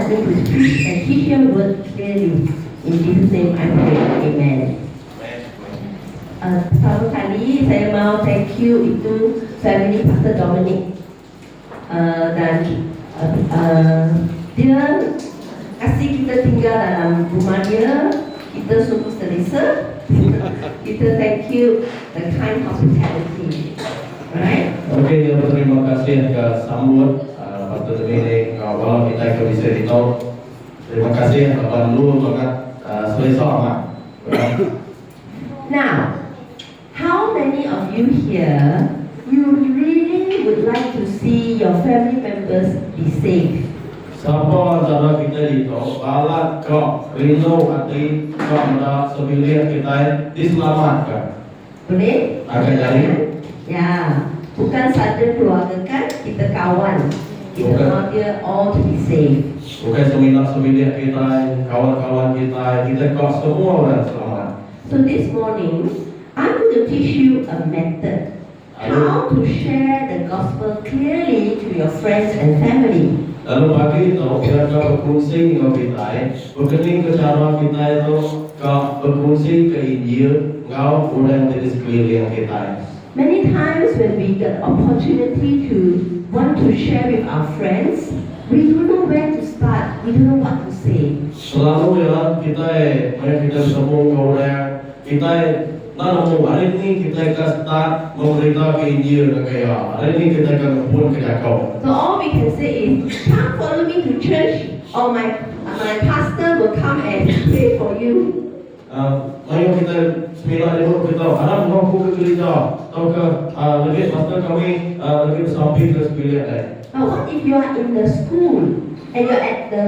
me to preach and teach your word clearly. In Jesus' name I pray. Amen. Pertama kali saya mau thank you itu family Pastor Dominic dan dia kasih kita tinggal dalam rumah dia, kita sungguh selesa. Kita thank you the kind hospitality. Alright? Okey, terima kasih ke sambut Pastor Dominic walau kita ke bisa itu. Terima kasih kepada lu banget selesa mak. Now, how many of you here you really would like to see your family members be safe? Siapa antara kita itu balat kau rindu hati kau mendak sebilik kita diselamatkan. Boleh? Akan jadi? Ya, bukan saja keluarga kan, kita kawan. Kita mau dia all to be safe. Bukan sebilik kita, kawan-kawan kita kau semua orang selamat. So this morning, I'm going to teach you a method how to share the gospel clearly to your friends and family. Lalu pagi itu kita berfungsi dengan kita, berkening ke cara kita itu berfungsi ke Injil, kau orang dari sekeliling kita. Many times when we get opportunity to want to share with our friends, we don't know where to start, we don't know what to say. Selalu ya kita semua orang kita nanamu hari ini kita akan start memberitakan Injil kaya hari ini kita akan pun kerja kau. So all we can say is, come follow me to church, or my pastor will come and pray for you. Mari kita seminar dulu kita harap mau ke gereja atau ke lebih pastor kami lebih sampai ke sekeliling. But what if you are in the school and you're at the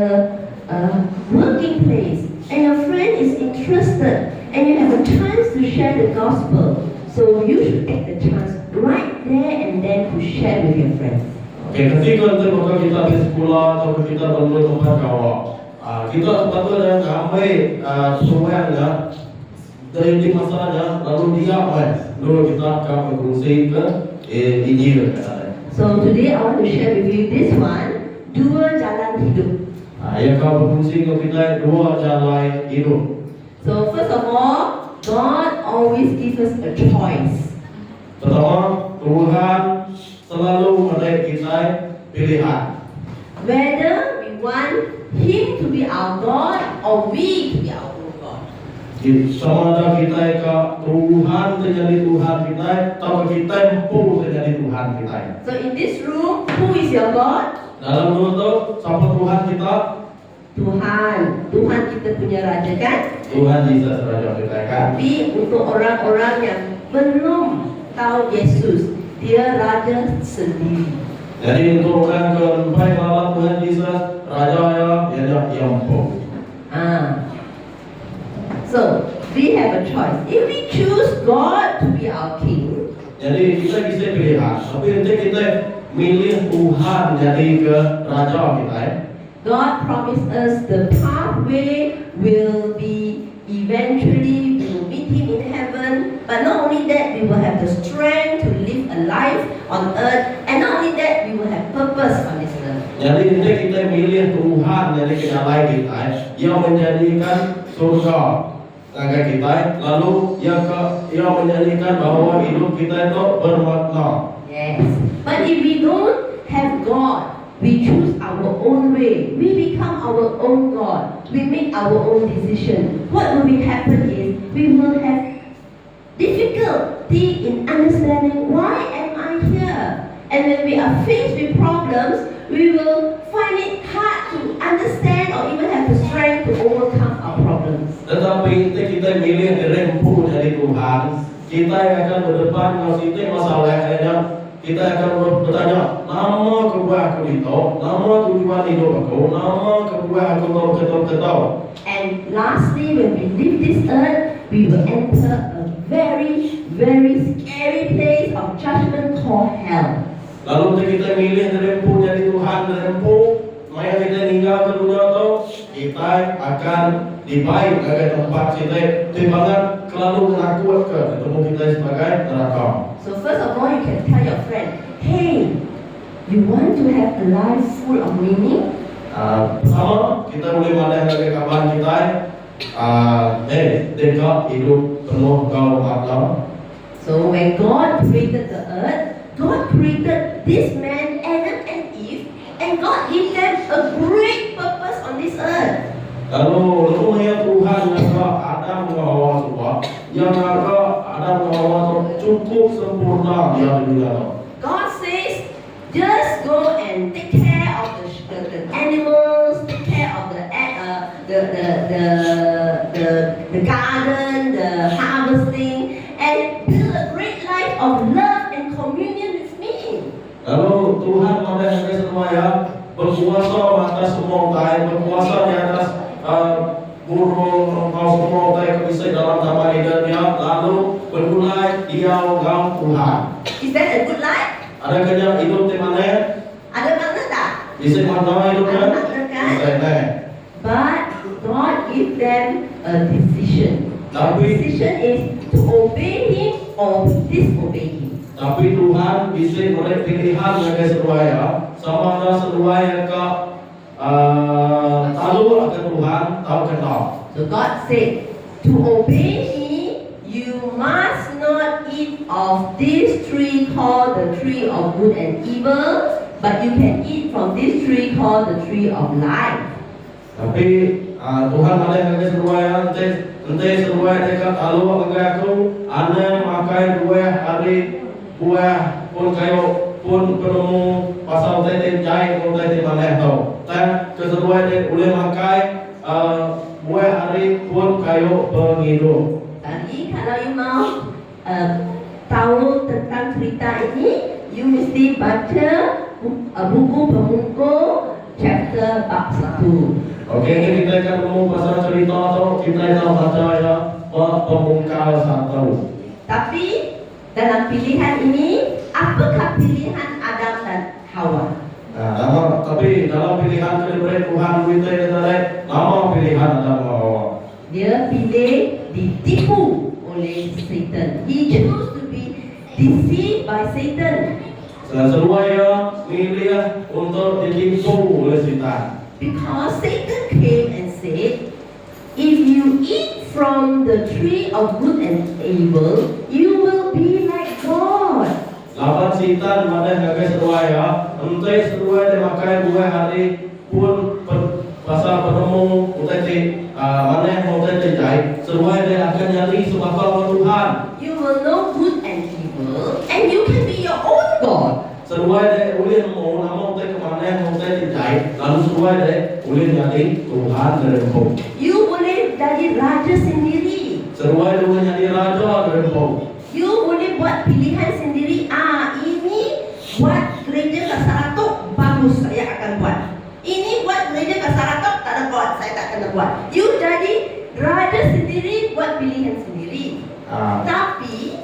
working place and your friend is interested and you have a chance to share the gospel? So you should take the chance right there and then to share with your friends. Okay, ketika terbuka kita di sekolah atau kita berada tempat kawan, kita sepatutnya ramai semuanya dari di masalahnya lalu dia lalu kita akan berfungsi ke Injil. So today I want to share with you this one, dua jalan hidup. Ia akan berfungsi ke kita dua jalan hidup. So first of all, God always gives us a choice. Pertama, Tuhan selalu memberi kita pilihan. Whether we want Him to be our God or we to be our own God. Sama ada kita ke Tuhan menjadi Tuhan kita atau kita mampu menjadi Tuhan kita. So in this room, who is your God? Dalam dua itu, siapa Tuhan kita? Tuhan kita punya raja kan? Tuhan Yesus Raja kita kan. Tapi untuk orang-orang yang belum tahu Yesus, dia raja sendiri. Jadi untuk orang yang baik lawan Tuhan Yesus, Raja yang mampu. So we have a choice. If we choose God to be our king, jadi kita bisa pilihan. Tapi nanti kita milih Tuhan jadi ke Raja kita. God promised us the pathway will be eventually we will meet Him in heaven. But not only that, we will have the strength to live a life on earth, and not only that, we will have purpose on this earth. Jadi nanti kita milih Tuhan jadi ke jalan kita yang menjadikan surga bagi kita, lalu yang menjadikan bahwa hidup kita itu bermakna. Yes. But if we don't have God, we choose our own way. We become our own God. We make our own decision. What will happen is we will have difficulty in understanding why am I here. And when we are faced with problems, we will find it hard to understand or even have the strength to overcome our problems. Tetapi kita milih dirempu dari Tuhan, kita akan berdepan dengan masalahnya. Kita akan bertanya, nama kebuah aku itu, nama tujuan hidup aku, nama kebuah aku tahu. And lastly, when we leave this earth, we will enter a very, very scary place of judgment called hell. Lalu kita milih dirempu dari Tuhan, dirempu, maya kita tinggal ke dunia itu, kita akan dibaik ke tempat kita, timbangan kelalu menakut ke ketemu kita sebagai neraka. So first of all, you can tell your friend, hey, you want to have a life full of meaning? Pertama, kita boleh maneh lagi kawan kita. Dia hidup penuh kau Allah. So when God created the earth, God created this man, Adam and Eve, and God gave them a great purpose on this earth. Lalu rumahnya Tuhan naga Adam dan Hawa semua, yang naga Adam dan Hawa cukup sempurna di dunia. God says, just go and take care of the animals, take care of the garden, the harvesting, and build a great life of love and communion with me. Lalu Tuhan memerintahkan semua ya berkuasa atas semua utai, berkuasa di atas burung kau semua utai kebisai dalam nama lidahnya. Lalu bermulai dia orang Tuhan. Is that a good life? Ada kerja hidup di mana? Ada makna tak? Bisa mana hidupnya? Ada makna kan? Bisa. But God give them a decision. The decision is to obey Him or disobey Him. Tapi Tuhan bisa memberi pilihan bagi seruaya, sama ada seruaya ke tahu akan Tuhan, tahu kenal. So God said, to obey me, you must not eat of this tree called the tree of good and evil, but you can eat from this tree called the tree of life. Tapi Tuhan ada bagi seruaya, nanti seruaya dekat tahu bagi aku, anda makai buah pun kayu pun penemu pasal tete jai pun tete mana tahu. Dan keseruan dia boleh makai buah hari pun kayu penghidup. Tadi kalau you mau tahu tentang cerita ini, you mesti baca buku Pemungku chapter bab 1. Okey, kita akan ngomong pasal cerita atau kita akan baca ya Pemungkal 1. Tapi dalam pilihan ini, apakah pilihan Adam dan Hawa? Tapi dalam pilihan daripada Tuhan kita nama pilihan Adam dan Hawa. Dia pilih ditipu oleh Satan. He chose to be deceived by Satan. Seruaya milih untuk ditipu oleh setan. Because Satan came and said, if you eat from the tree of good and evil, you will be like God. Lapan setan ada ngagai seruaya, entai seruaya dia makai buah hari pun pasal penemu utai mana utai terjai, seruaya dia akan jadi sebab Tuhan. You will know good and evil, and you can be your own God. Seruaya dia boleh mau nama utai kemana utai terjai, lalu seruaya dia boleh jadi Tuhan dari You boleh jadi raja sendiri. Seruaya dia boleh jadi raja dari You boleh buat pilihan sendiri. Ini buat gereja Kasaratok, bagus, saya akan buat. Ini buat gereja Kasaratok, tak ada buat, saya tak akan buat. You jadi raja sendiri, buat pilihan sendiri. Tapi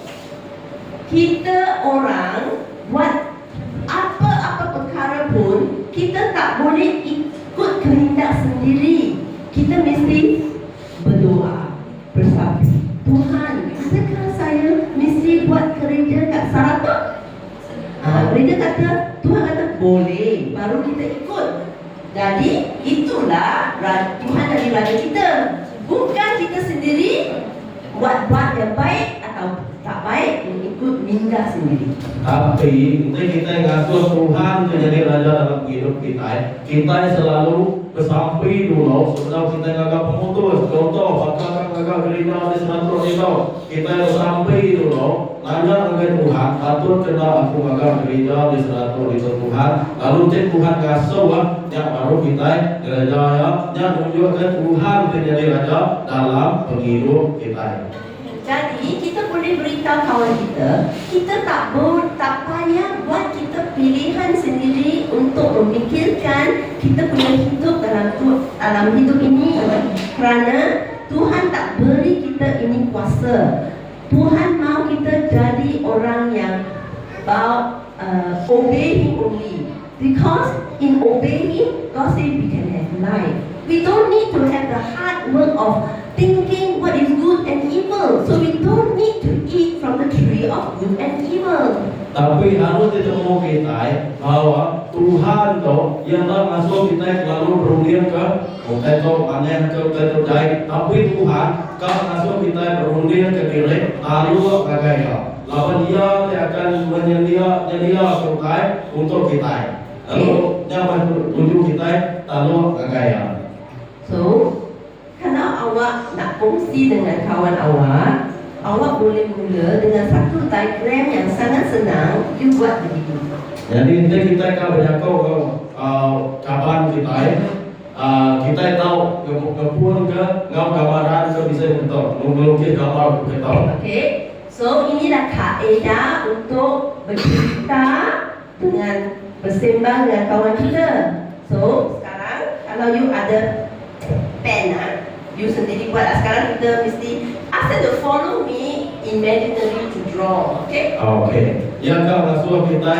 kita orang buat apa-apa perkara pun, kita tak boleh ikut kehendak sendiri. Kita mesti berdoa, bersabar. Tuhan, adakah saya mesti buat gereja kat Saratok? Gereja kata, Tuhan kata boleh, baru kita ikut. Jadi itulah Tuhan dari raja kita. Bukan kita sendiri buat yang baik atau tak baik, mengikut minda sendiri. Tapi kita ngatur Tuhan menjadi raja dalam hidup kita. Kita selalu kesampi dulu sebelum kita ngagak pemutus. Contoh, apakah ngagak gereja di Senatro itu, kita sampai dulu nanya dengan Tuhan, atur kena aku ngagak gereja di Senatro itu Tuhan. Lalu Tuhan ngasuh yang baru kita gereja yang menunjukkan Tuhan menjadi raja dalam penghidup kita. Jadi kita boleh beritahu kawan kita tak payah buat kita pilihan sendiri untuk memikirkan kita punya hidup dalam hidup ini, kerana Tuhan tak beri kita ini kuasa. Tuhan mau kita jadi orang yang obey Him only, because in obeying God said we can have life. We don't need to have the hard work of thinking what is good and evil. So we don't need to eat from the tree of good and evil. Tapi harus ditemu kita bahwa Tuhan tuh yang tak masuk kita lalu berunding ke kita tuh panen ke kita baik. Tapi Tuhan kalau masuk kita berunding ke diri lalu kagaya. Lalu dia akan menyedia kita untuk kita. Lalu yang tujuh kita lalu kagaya. So, kalau awak nak kongsi dengan kawan awak, awak boleh mula dengan satu diagram yang sangat senang. You buat begitu. Jadi nanti kita akan berjangkau ke kapan kita tahu ngepun ke ngau gambaran ke bisa betul melukis gambar betul. Okay. So inilah kaedah untuk bercerita dengan bersembang dengan kawan kita. So sekarang kalau you ada pen, you sendiri buat. Sekarang kita mesti ask them to follow me imaginary to draw. Okay? Okay. Yang kalau masuk kita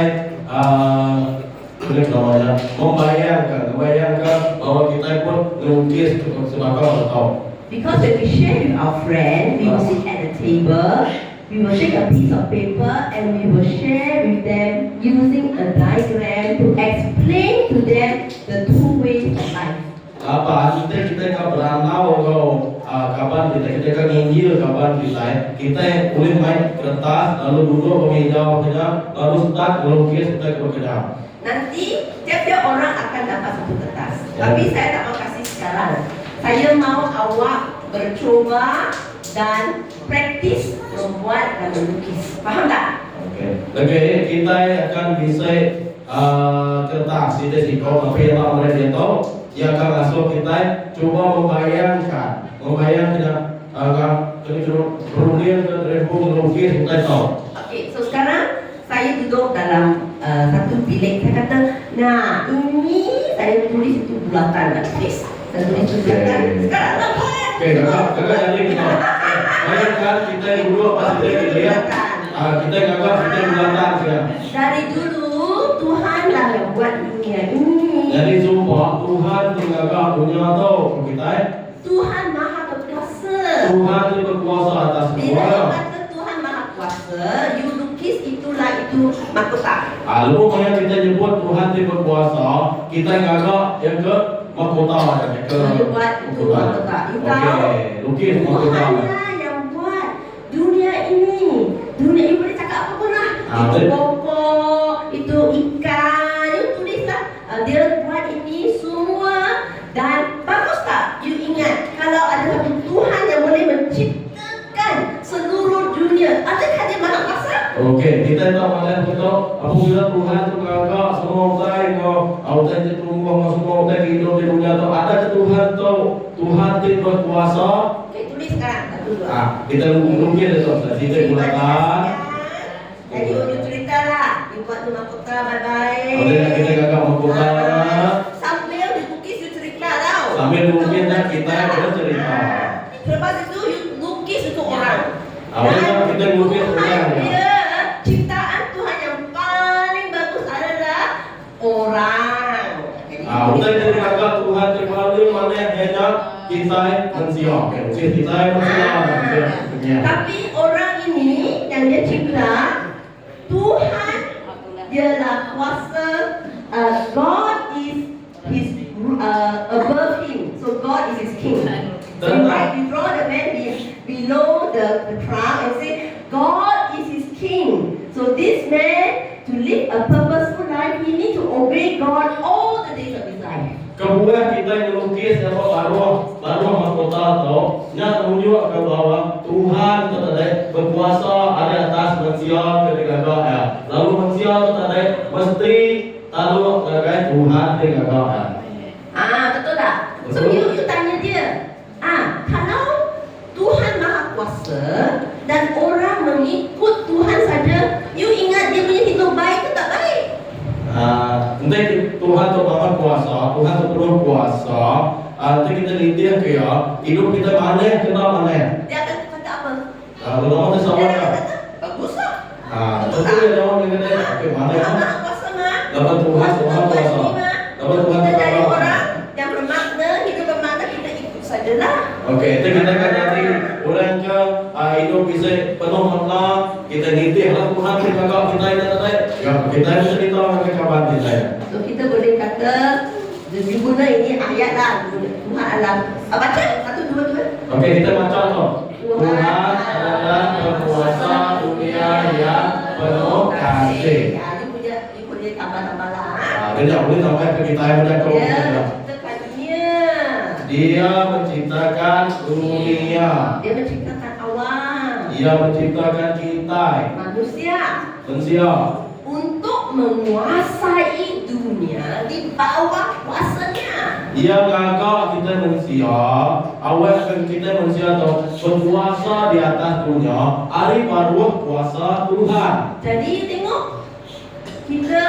namanya membayangkan bahwa kita pun melukis sebagai betul. Because when we share with our friend, we will sit at the table, we will take a piece of paper and we will share with them using a diagram to explain to them the two ways of life. Apa kita kan berantau kapan kita kan nginjil kapan kita boleh main kertas lalu duduk meja lalu start melukis kita bekerja. Nanti tiap-tiap orang akan dapat satu kertas. Tapi saya tak mau kasih sekarang. Saya mau awak bercuba dan praktis membuat dan melukis. Faham tak? Okay, kita akan bisa kertas kita sikau tapi yang tak boleh tahu dia akan masuk kita coba membayangkan agak berunding ke melukis kita tahu. Okay, so sekarang saya duduk dalam satu bilik. Saya kata, nah ini saya tulis itu bulatan, please. Saya tulis itu bulatan. Sekarang nampak. Okay, kakak jadi kita. Bayangkan kita duduk pas kita lihat kita kakak kita bulatan ya. Dari dulu Tuhanlah yang buat dunia ini. Jadi semua Tuhan tinggal punya tahu kita. Tuhan Maha Berkuasa. Tuhan itu berkuasa atas Bila semua. you kata Tuhan Maha Kuasa, you lukis itulah itu mahkota. Lalu yang kita nyebut Tuhan itu berkuasa, kita ngagak yang ke mahkota macamnya ke. You buat itu mahkota. You tahu? Lukis mahkota. Tuhanlah yang buat dunia ini. Dunia you boleh cakap apa pun lah. Itu pokok, itu ikan, you tulislah. Dia buat ini semua. Dan bagus tak? You ingat kalau ada satu Tuhan yang boleh menciptakan seluruh dunia. Adakah dia Maha Kuasa? Okey, kita tahu mana betul. Apabila Tuhan itu ngagak semua orang autai itu tumbuh semua orang hidup di dunia tu ada Tuhan tu. Tuhan itu berkuasa. Okey, tulis sekarang. Satu dua. Kita lukis itu kita bulatan. Jadi you cerita lah. You buat tu mahkota baik-baik. Okey, kita ngagak mahkota. Sambil dilukis you cerita tau. Sambil lukisnya kita bercerita. Lepas itu you lukis itu orang. Awalnya kita lukis orang. Dia ciptaan Tuhan yang paling bagus adalah orang. Kita jadi ngagak Tuhan terpaling mana yang hendak kita manusia. Okey, kita manusia. Tapi orang ini yang dia cipta, Tuhan dialah kuasa. God is his above him, so God is his king. So you draw the man below the crown and say God is his king. So this man to live a purposeful life, he need to obey God all the days of his life. Kemudian kita melukis taruh mahkota tu, yang menunjuk ke bahwa Tuhan tetap berkuasa ada atas manusia ketika ya. Lalu manusia tetap mesti taruh kepada Tuhan ketika ya. Betul tak? So you tanya dia, kalau Tuhan Maha Kuasa dan orang mengikut Tuhan saja, you ingat dia punya hidup baik ke tak baik? Nanti Tuhan tu Maha Kuasa, Tuhan tu penuh kuasa. Nanti kita lihat ke ya, hidup kita mana kena mana. Dia akan kata apa? Kalau nama tu sama Dia tak? akan kata, bagus lah. Betul dia nama dia kata, okey mana ya? Maha Kuasa mah. Dapat Tuhan kuasa. Dapat Tuhan Kita dari kuasa. orang yang bermakna, hidup bermakna, kita ikut sajalah. Okey, itu kita kan jadi orang ke hidup bisa penuh makna, kita nitih lah Tuhan kita agak kita ini kita harus cerita pakai kawan kita ya. So kita boleh kata guna ini ayat lah. Tuhan alam. Baca satu dua dua. Oke, kita baca toh. Tuhan adalah penguasa dunia yang penuh kasih. Ya, ini boleh tambah-tambah lah. Dia tak boleh sampai ke kita yang berada Dia di menciptakan dunia. Dia menciptakan dunia. Dia menciptakan awan. Dia menciptakan kita, Manusia. manusia, Untuk menguasai dunia di bawah kuasanya. Dia ngagak kita manusia, awal kita manusia tu berkuasa di atas dunia, hari baru kuasa Tuhan. Jadi tengok, kita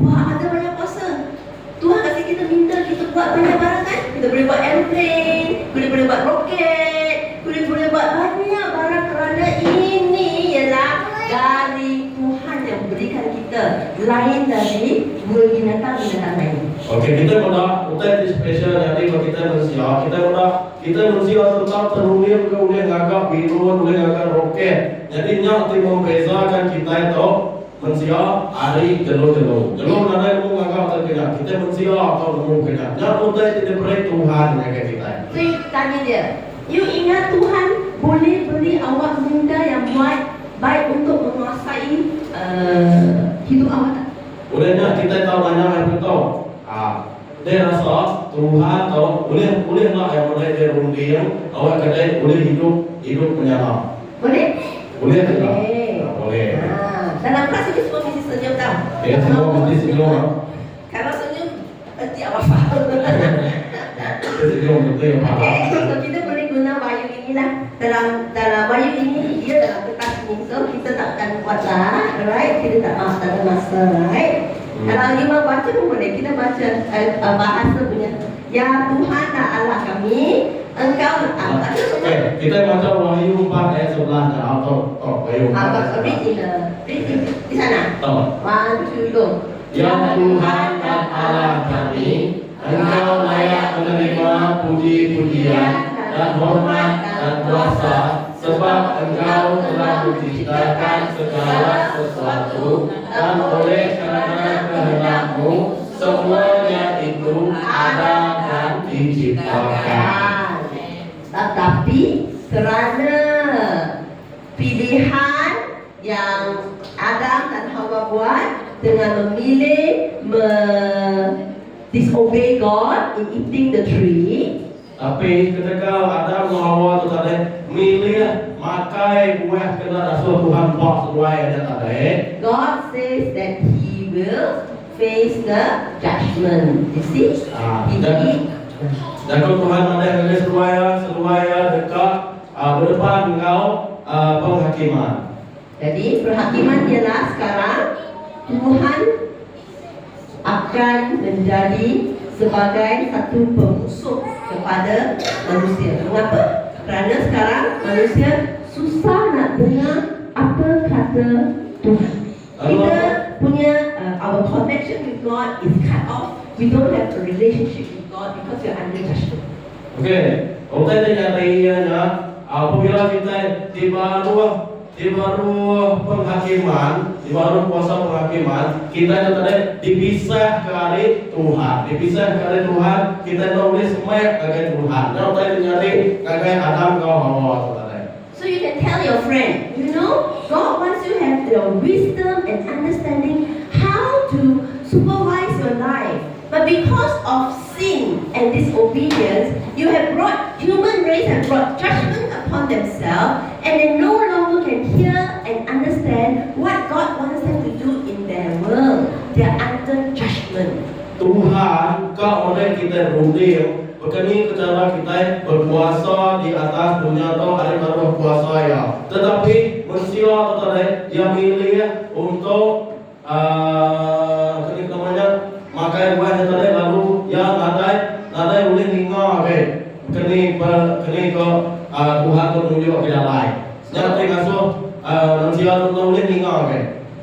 ada banyak kuasa. Tuhan kasih kita minta kita buat banyak barang kan. Kita boleh buat airplane, boleh buat roket, boleh buat banyak barang kerana ini ialah dari Tuhan yang berikan kita, lain dari binatang-binatang lain. Okey, kita mudah, kita special jadi bagi kita manusia. Kita manusia tetap terulir ke boleh ngagak biru, boleh ngagak roket. Jadi nyak tu membezakan kita itu manusia hari jelo-jelo. Jelo nada yang ngagak terkena. Kita manusia atau nemu kena. Nyak kita tidak beri Tuhan yang kita. So you tanya dia, you ingat Tuhan boleh beri awak minda yang baik untuk menguasai hidup awak tak? Bolehnya kita tahu banyak yang betul. Dia rasa Tuhan tahu boleh lah yang boleh dia runding. Awak kata boleh hidup menyala. Boleh? Boleh tak? Boleh. Boleh. Dalam kelas ini semua mesti senyum tau. Ya, semua mesti senyum. Kalau senyum, nanti awak faham. Kita senyum betul yang faham. Okay, so kita boleh guna wayu inilah. Dalam wayu ini dia dalam kertas ini. So kita takkan buat lah, right? Kita tak ada masa, right? Kalau you mau baca pun boleh. Kita baca bahasa punya. Ya Tuhanlah Allah kami, Engkau ada semua. Okay, kita baca Wahyu 4 ayat 11 atau Wahyu 4. Read di sana. Tahu. 1, 2, go. Ya Tuhan dan Allah kami, Engkau layak menerima puji-pujian dan hormat dan kuasa, sebab Engkau telah menciptakan segala sesuatu, dan oleh karena kehendak-Mu semuanya itu ada dan diciptakan. Tetapi kerana pilihan yang Adam dan Hawa buat dengan memilih disobey God in eating the tree. Tapi ketika Adam dan Hawa tu tadi milih makai buah kena rasuah Tuhan buat sesuai ada tadi. God says that He will face the judgment. You see? Dan kalau Tuhan ada yang sesuai dekat berdepan engkau penghakiman. Jadi perhakiman ialah sekarang Tuhan akan menjadi sebagai satu pemusuh kepada manusia. Mengapa? Kerana sekarang manusia susah nak dengar apa kata Tuhan. Kita punya our connection with God is cut off. We don't have a relationship with God because we are under judgment. Okey, orang tanya tanya apabila kita di baru penghakiman, di baru kuasa penghakiman, kita itu tadi dipisah dari Tuhan, kita tak boleh semayat dari Tuhan. Dan tadi nyari dari Adam kau Hawa tadi. So you can tell your friend, you know, God wants you to have the wisdom and understanding how to supervise your life. But because of sin and disobedience, human race have brought judgment upon themselves, and they no longer can hear and understand what God wants them to do in their world. They are under judgment. Tuhan kau oleh kita runding, begini cara kita berkuasa di atas dunia atau ada baru kuasa ya. Tetapi manusia tadi dia milih untuk namanya makai buah tadi lalu yang nadai boleh ninga kini ke Tuhan tu menunjuk ke dalam. Jadi ngasuh manusia tu boleh ninga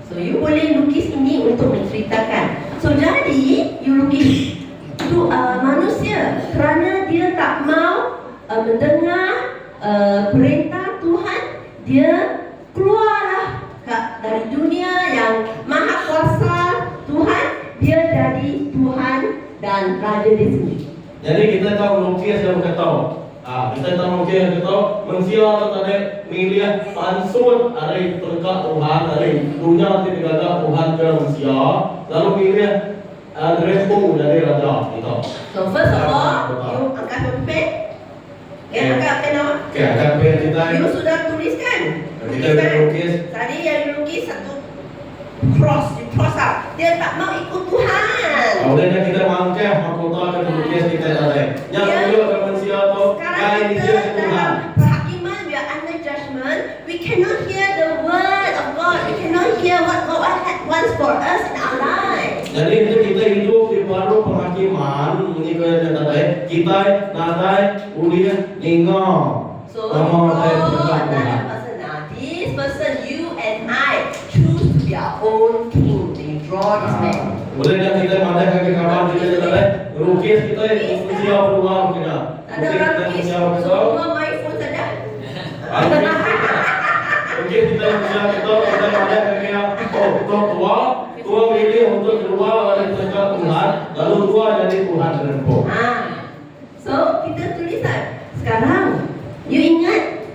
So you boleh lukis ini untuk menceritakan. So jadi you lukis tu manusia kerana dia tak mau mendengar perintah Tuhan, dia keluarlah dari dunia yang maha kuasa dia jadi Tuhan dan Raja di sini. Jadi kita tahu melukis yang kita tahu. Kita tahu melukis yang kita tahu. Manusia tadi milih pansut dari terdekat Tuhan dari dunia nanti digagak Tuhan ke manusia. Lalu milih rempu dari raja gitu. So first of all, you angkat pen. Angkat pen apa? Oke, angkat pen kita. You sudah tuliskan. Kita melukis. Tadi yang dilukis satu cross, you cross out. Dia tak mau ikut Tuhan. Kemudian kita mangkeh mahkota ke melukis kita tadi. Yang kedua ke manusia tu, Sekarang kita dalam perhakiman, we are under judgment. We cannot hear the word of God. We cannot hear what God wants for us in our lives. Jadi itu kita hidup di baru penghakiman mengikut yang tadi. Kita nadai uliah ningau. So God, another person now, this person, you and I choose to be our own king. They draw this man. Kemudian yang kita mandai kaki kawan kita tadi, lukis kita manusia beruang kita. Ada orang lukis, semua main phone saja. Lukis kita manusia kita mandai kaki yang tua milih untuk keluar dari kerajaan Tuhan, lalu tua jadi Tuhan rempu. So kita tulisan sekarang. You ingat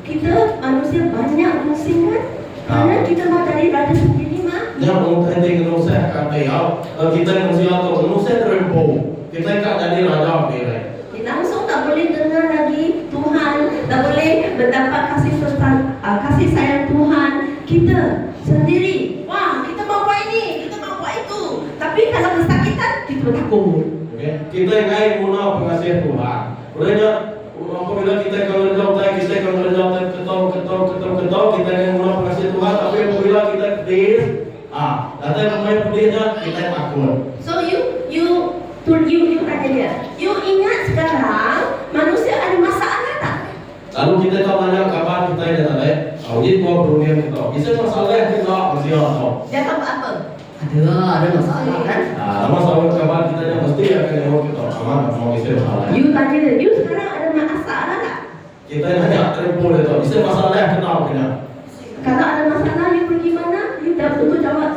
kita manusia banyak musim kan? Karena kita mau dari raja sendiri mah. Yang penting manusia kata ya, kita manusia tu manusia rempu. Kita kan jadi raja bila. Kita langsung tak boleh dengar lagi Tuhan, tak boleh mendapat kasih sayang Tuhan. Kita sendiri, wah kita mau buat ini, kita mau buat itu. Tapi kalau kesakitan kita takut. Okay. Kita ingin guna pengasihan Tuhan. Kemudian apabila kita kalau ketau kita ingin guna pengasihan Tuhan, tapi apabila kita pedih, datang pemain pedihnya kita takut. So you tanya dia. You ingat sekarang manusia ada masalah tak? Lalu kita tahu banyak kabar kita yang tadi. Audit gua problem kita. Bisa masalah kita manusia tahu. Dia tahu apa? Ada masalah kan? Masalah kabar kita yang mesti akan yang kita aman mau bisa masalah. You tanya dia. You sekarang ada masalah tak? Kita hanya terpol itu. Bisa masalah kenal kena. Kalau ada masalah, you pergi mana? You dapat jawab.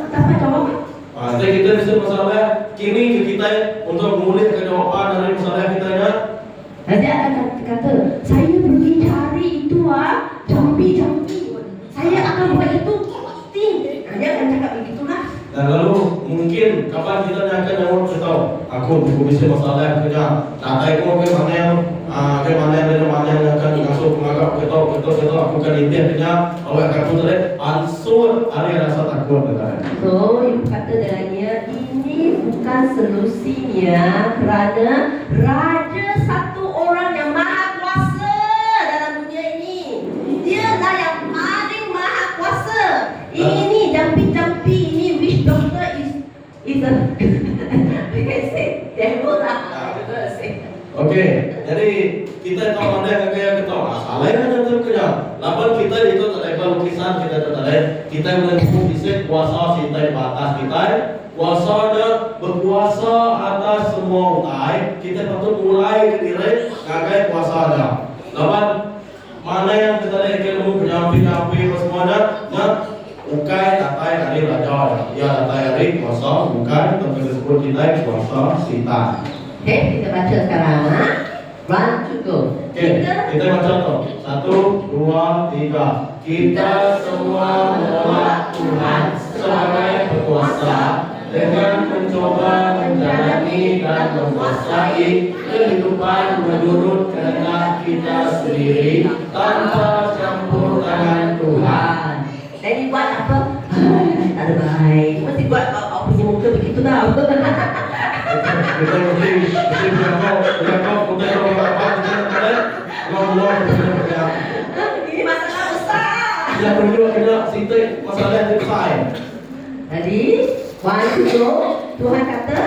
Jadi kita bisa masalah kini kita untuk mengulik jawapan dari masalah kita nya. Nanti akan kata, saya pergi cari itu jampi. Saya akan buat itu pasti. Dia akan cakap begitulah. Dan lalu mungkin kapan kita akan jawab kita tahu. Aku bisa masalah kena. Datai ko ke mana yang akan masuk mengagap kita aku akan intiah kena awak aku tadi ansur ada rasa takut betul. So, ibu kata dengannya ini bukan solusinya kerana raja satu orang yang maha kuasa dalam dunia ini. Dialah yang paling maha kuasa. Ini jampi-jampi ini wish doctor is a we can say devil lah. Okey, jadi kita tahu mana yang kita tahu. Salahnya kan tu kerja. Lapan kita itu terlepas lukisan kita tertarik. Kita boleh bisa kuasa kita batas kita. Kuasanya berkuasa atas semua utai. Kita patut mulai ke diri ngagai kuasanya. Lapan mana yang kita lihat ilmu penyampi semuanya. Ukai datai dari raja. Ya datai dari kuasa bukan tapi disebut kita kuasa setan. Okay, kita baca sekarang. One, two, go. Okay, kita baca tu. 1, 2, 3. Kita semua menolak Tuhan sebagai berkuasa dengan mencoba menjalani dan menguasai kehidupan menurut kehendak kita sendiri tanpa campur tangan Tuhan. Jadi buat apa? Tak ada baik. Mesti buat kau punya muka begitu tau. Kita mesti berapa Ini masalah besar. Yang kedua kena cerita masalah yang besar. Jadi, one, two, go. Tuhan kata,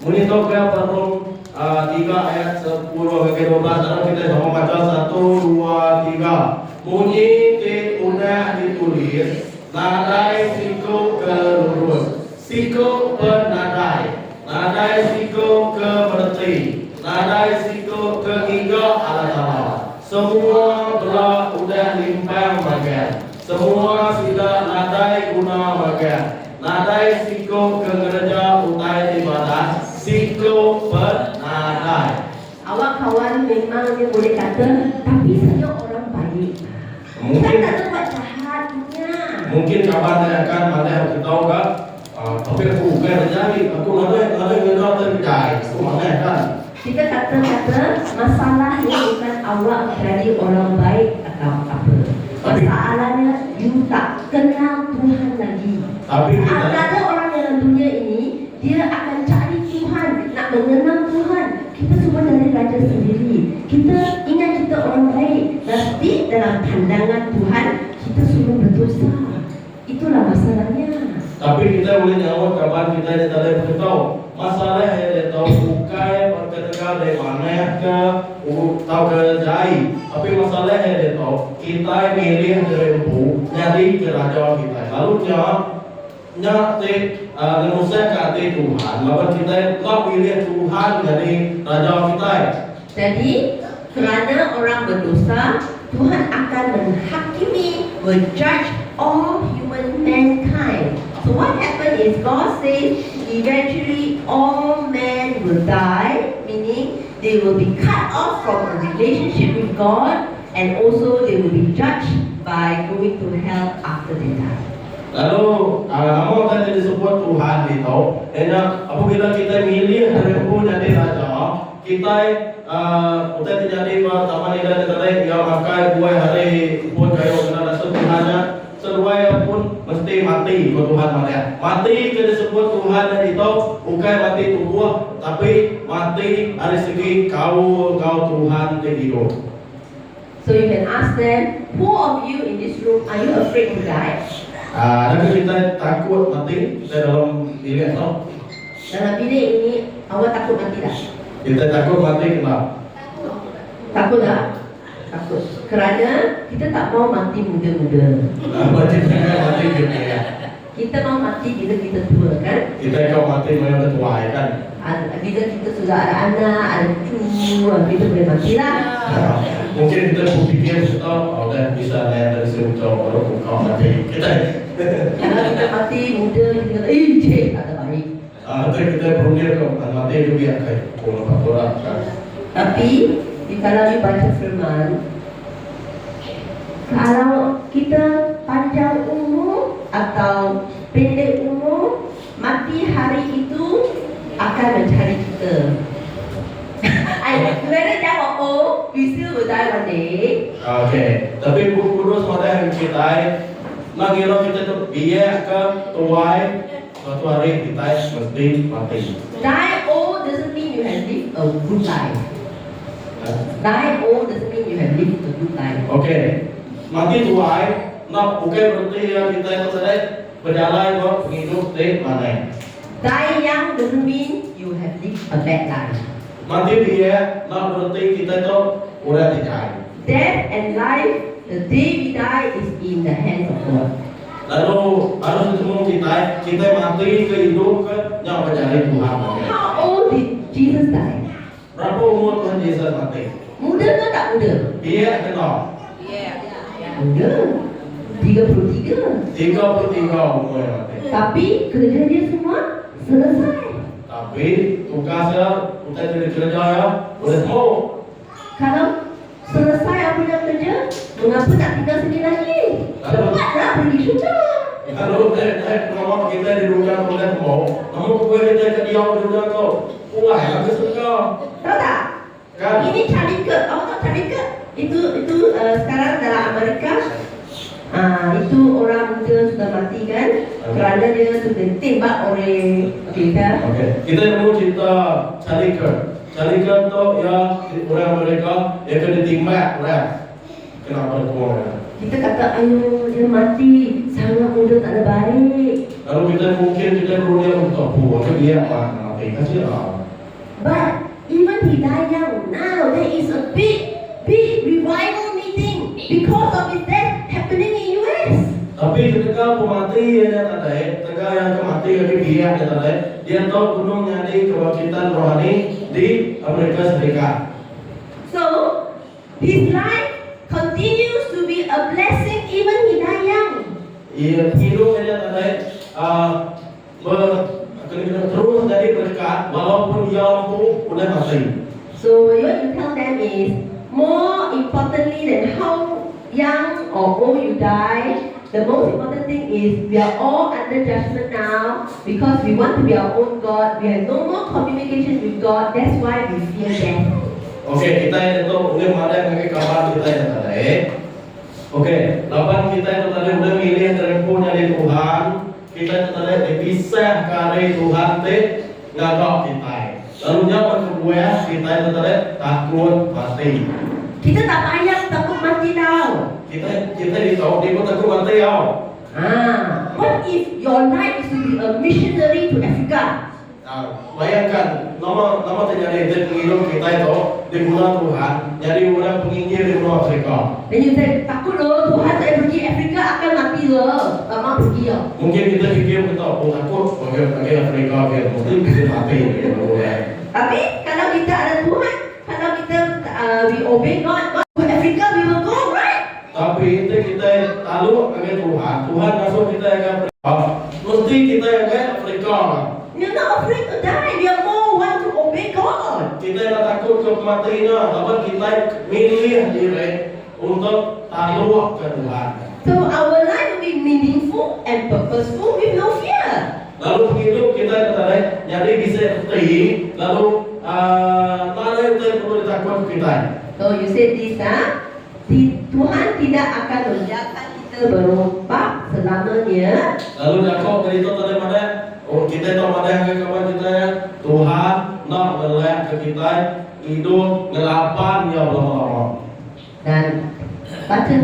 Muni tahu berapa Rom 3 ayat 10 hingga 12. Dalam kita sama baca 1, 2, 3. Bunyi T udah ditulis. Nadai siku ke lurus, siku bernadai. Nadai siku ke berhenti, nadai siku ke hingga alat-alat. Semua telah udah limpah bagian. Semua sudah nadai guna bagian. nadai siko ke gereja utai ibadah siko bernadai. Awak kawan memang dia boleh kata, tapi saya orang baik. Saya tak ada buat jahatnya. Mungkin kawan akan mana aku tahu kan, tapi aku bukan jadi, aku nadai gereja terjadi, aku mana kan. Kita kata-kata masalahnya bukan awak jadi orang baik atau apa. Masalahnya you tak kenal Tuhan lagi. Tapi kita Ada orang dalam dunia ini, dia akan cari Tuhan, nak mengenal Tuhan. Kita semua dari raja sendiri. Kita ingat kita orang baik. Tapi dalam pandangan Tuhan, kita semua berdosa. Itulah masalahnya. tapi kita boleh nyawa kabar kita dia tak boleh tahu. Masalah yang dia tahu bukan perkenalan dari mana ke, tahu ke jai. Tapi masalah yang dia tahu kita milih dari ibu nyari ke raja kita. Lalu nyate manusia kata Tuhan. Lalu kita tak pilih Tuhan jadi raja kita. Jadi, kerana orang berdosa, Tuhan akan menghakimi, will judge all human mankind. So what happened is God says eventually all men will die, meaning they will be cut off from a relationship with God, and also they will be judged by going to hell after they die. Lalu namun tadi disebut Tuhan itu, dan apabila kita milih dari pun jadi raja, kita kita tidak di taman ini dari yang makai buah hari pun kayu kena rasa Tuhannya, seruai pun mesti mati ke Tuhan mana. Mati ke disebut Tuhan itu bukan mati tubuh, tapi mati dari segi kau Tuhan di hidup. So you can ask them, who of you in this room are you afraid to die? Nanti kita takut mati kita dalam bilik itu. Dalam bilik ini, awak takut mati tak? Kita takut mati kenapa? Takut tak? Takut. Kerana kita tak mau mati muda-muda. Mati jangan mati gitu ya. Kita mau mati bila kita tua kan? Kita kau mati memang tua kan. Bila kita sudah ada anak, ada cucu, kita boleh mati lah. Mungkin kita berpikir oh dah bisa lain dari sini baru kau mati. Kalau kita mati muda, kita kata, cik, tak ada baik. Tapi kita berpikir kau mati itu biar kayak pulau patola kan. Tapi, kalau you baca firman, kalau kita panjang umur atau pendek umur, mati hari itu akan mencari kita. Whether young or old, we still will die one day. Okay, tapi kudus pada yang kita mengira kita tu biar ke tuai suatu hari kita mesti mati. Die old doesn't mean you have lived a good life. Die old doesn't mean you have lived a good life. Okay, mati tuai, nak bukan berarti yang kita itu tadi berjalan buat hidup di mana. Die young doesn't mean you have lived a bad life. Mati dia, nak berarti kita tu udah dicari. Death and life, the day we die is in the hands of God. Lalu harus ketemu kita mati ke hidup ke yang mencari Tuhan. How old did Jesus die? Berapa umur Tuhan Yesus mati? Muda ke tak muda? Dia kenal. Muda. 33. 33 umur yang mati. Tapi kerja dia semua selesai. Tapi tugasnya kita jadi kerja ya, boleh mau. Kalau selesai apa yang kerja, mengapa tak tinggal sini lagi? Cepatlah pergi syurga. Kalau kalau kita di dunia boleh mau, namun boleh kita diam di dunia tu, mulai lagi surga. Tahu tak? Kan? Ini Challenger. Awak tahu Challenger? Itu sekarang dalam Amerika. Itu orang muda sudah mati kan? Kerana dia sudah ditembak oleh Amerika. Okay. Kita mau cerita Challenger. Challenger tu ya orang mereka yang kena ditembak orang. Kenapa dia? Kita kata, ayo dia mati sangat muda, tak ada baik. Lalu kita mungkin kita dunia untuk apa dia mati kasih lah. But even he died young, now there is a big revival meeting because of his death happening in US. Tapi ketika pemati yang ada, ketika yang mati lagi biar yang ada, dia tahu gunung nyari kebangkitan rohani di Amerika Serikat. So his life continues to be a blessing even he died young. Hidup yang ada terus jadi berkat walaupun ia mampu udah mati. So what you tell them is, more importantly than how young or old you die, the most important thing is we are all under judgment now because we want to be our own God. We have no more communication with God. That's why we fear death. Oke, kita itu udah ada yang pakai kabar kita yang tadi. Oke, lapan kita itu tadi udah milih terempunya di Tuhan. Kita itu tadi dipisah dari Tuhan teh ngagak kita. Lalu nyawa kedua kita itu tadi takut mati. Kita tak payah takut mati tau. Kita tahu dia pun takut mati tau. What if your life is to be a missionary to Africa? Bayangkan nama terjadi di hidup kita itu diguna Tuhan jadi orang penginjil di benua Afrika. Dan you say, takut loh Tuhan saya pergi Afrika akan mati loh, tak mau pergi loh. Mungkin kita pikir kita takut bagi Afrika biar mungkin bisa mati gitu. Tapi kalau kita ada Tuhan, kalau kita we obey God, to Africa we will go, right? Tapi itu kita tahu bagi Tuhan masuk kita ke Afrika, mesti kita ke Afrika. You're not afraid to die. We are more want to obey God. Kita tak takut kematian, tapi kita milih diri untuk tahu ke Tuhan. So our life will be meaningful and purposeful with no fear. Lalu hidup kita tertarik jadi bisa seperti lalu mana yang perlu ditakut kita. So you said this, Tuhan tidak akan membiarkan kita berompak selamanya. Lalu Yakob beritahu tadi mana? Oh kita tahu mana yang kawan kita ya? Tuhan nak melihat ke kita hidup ngelapan ya lama-lama. Dan baca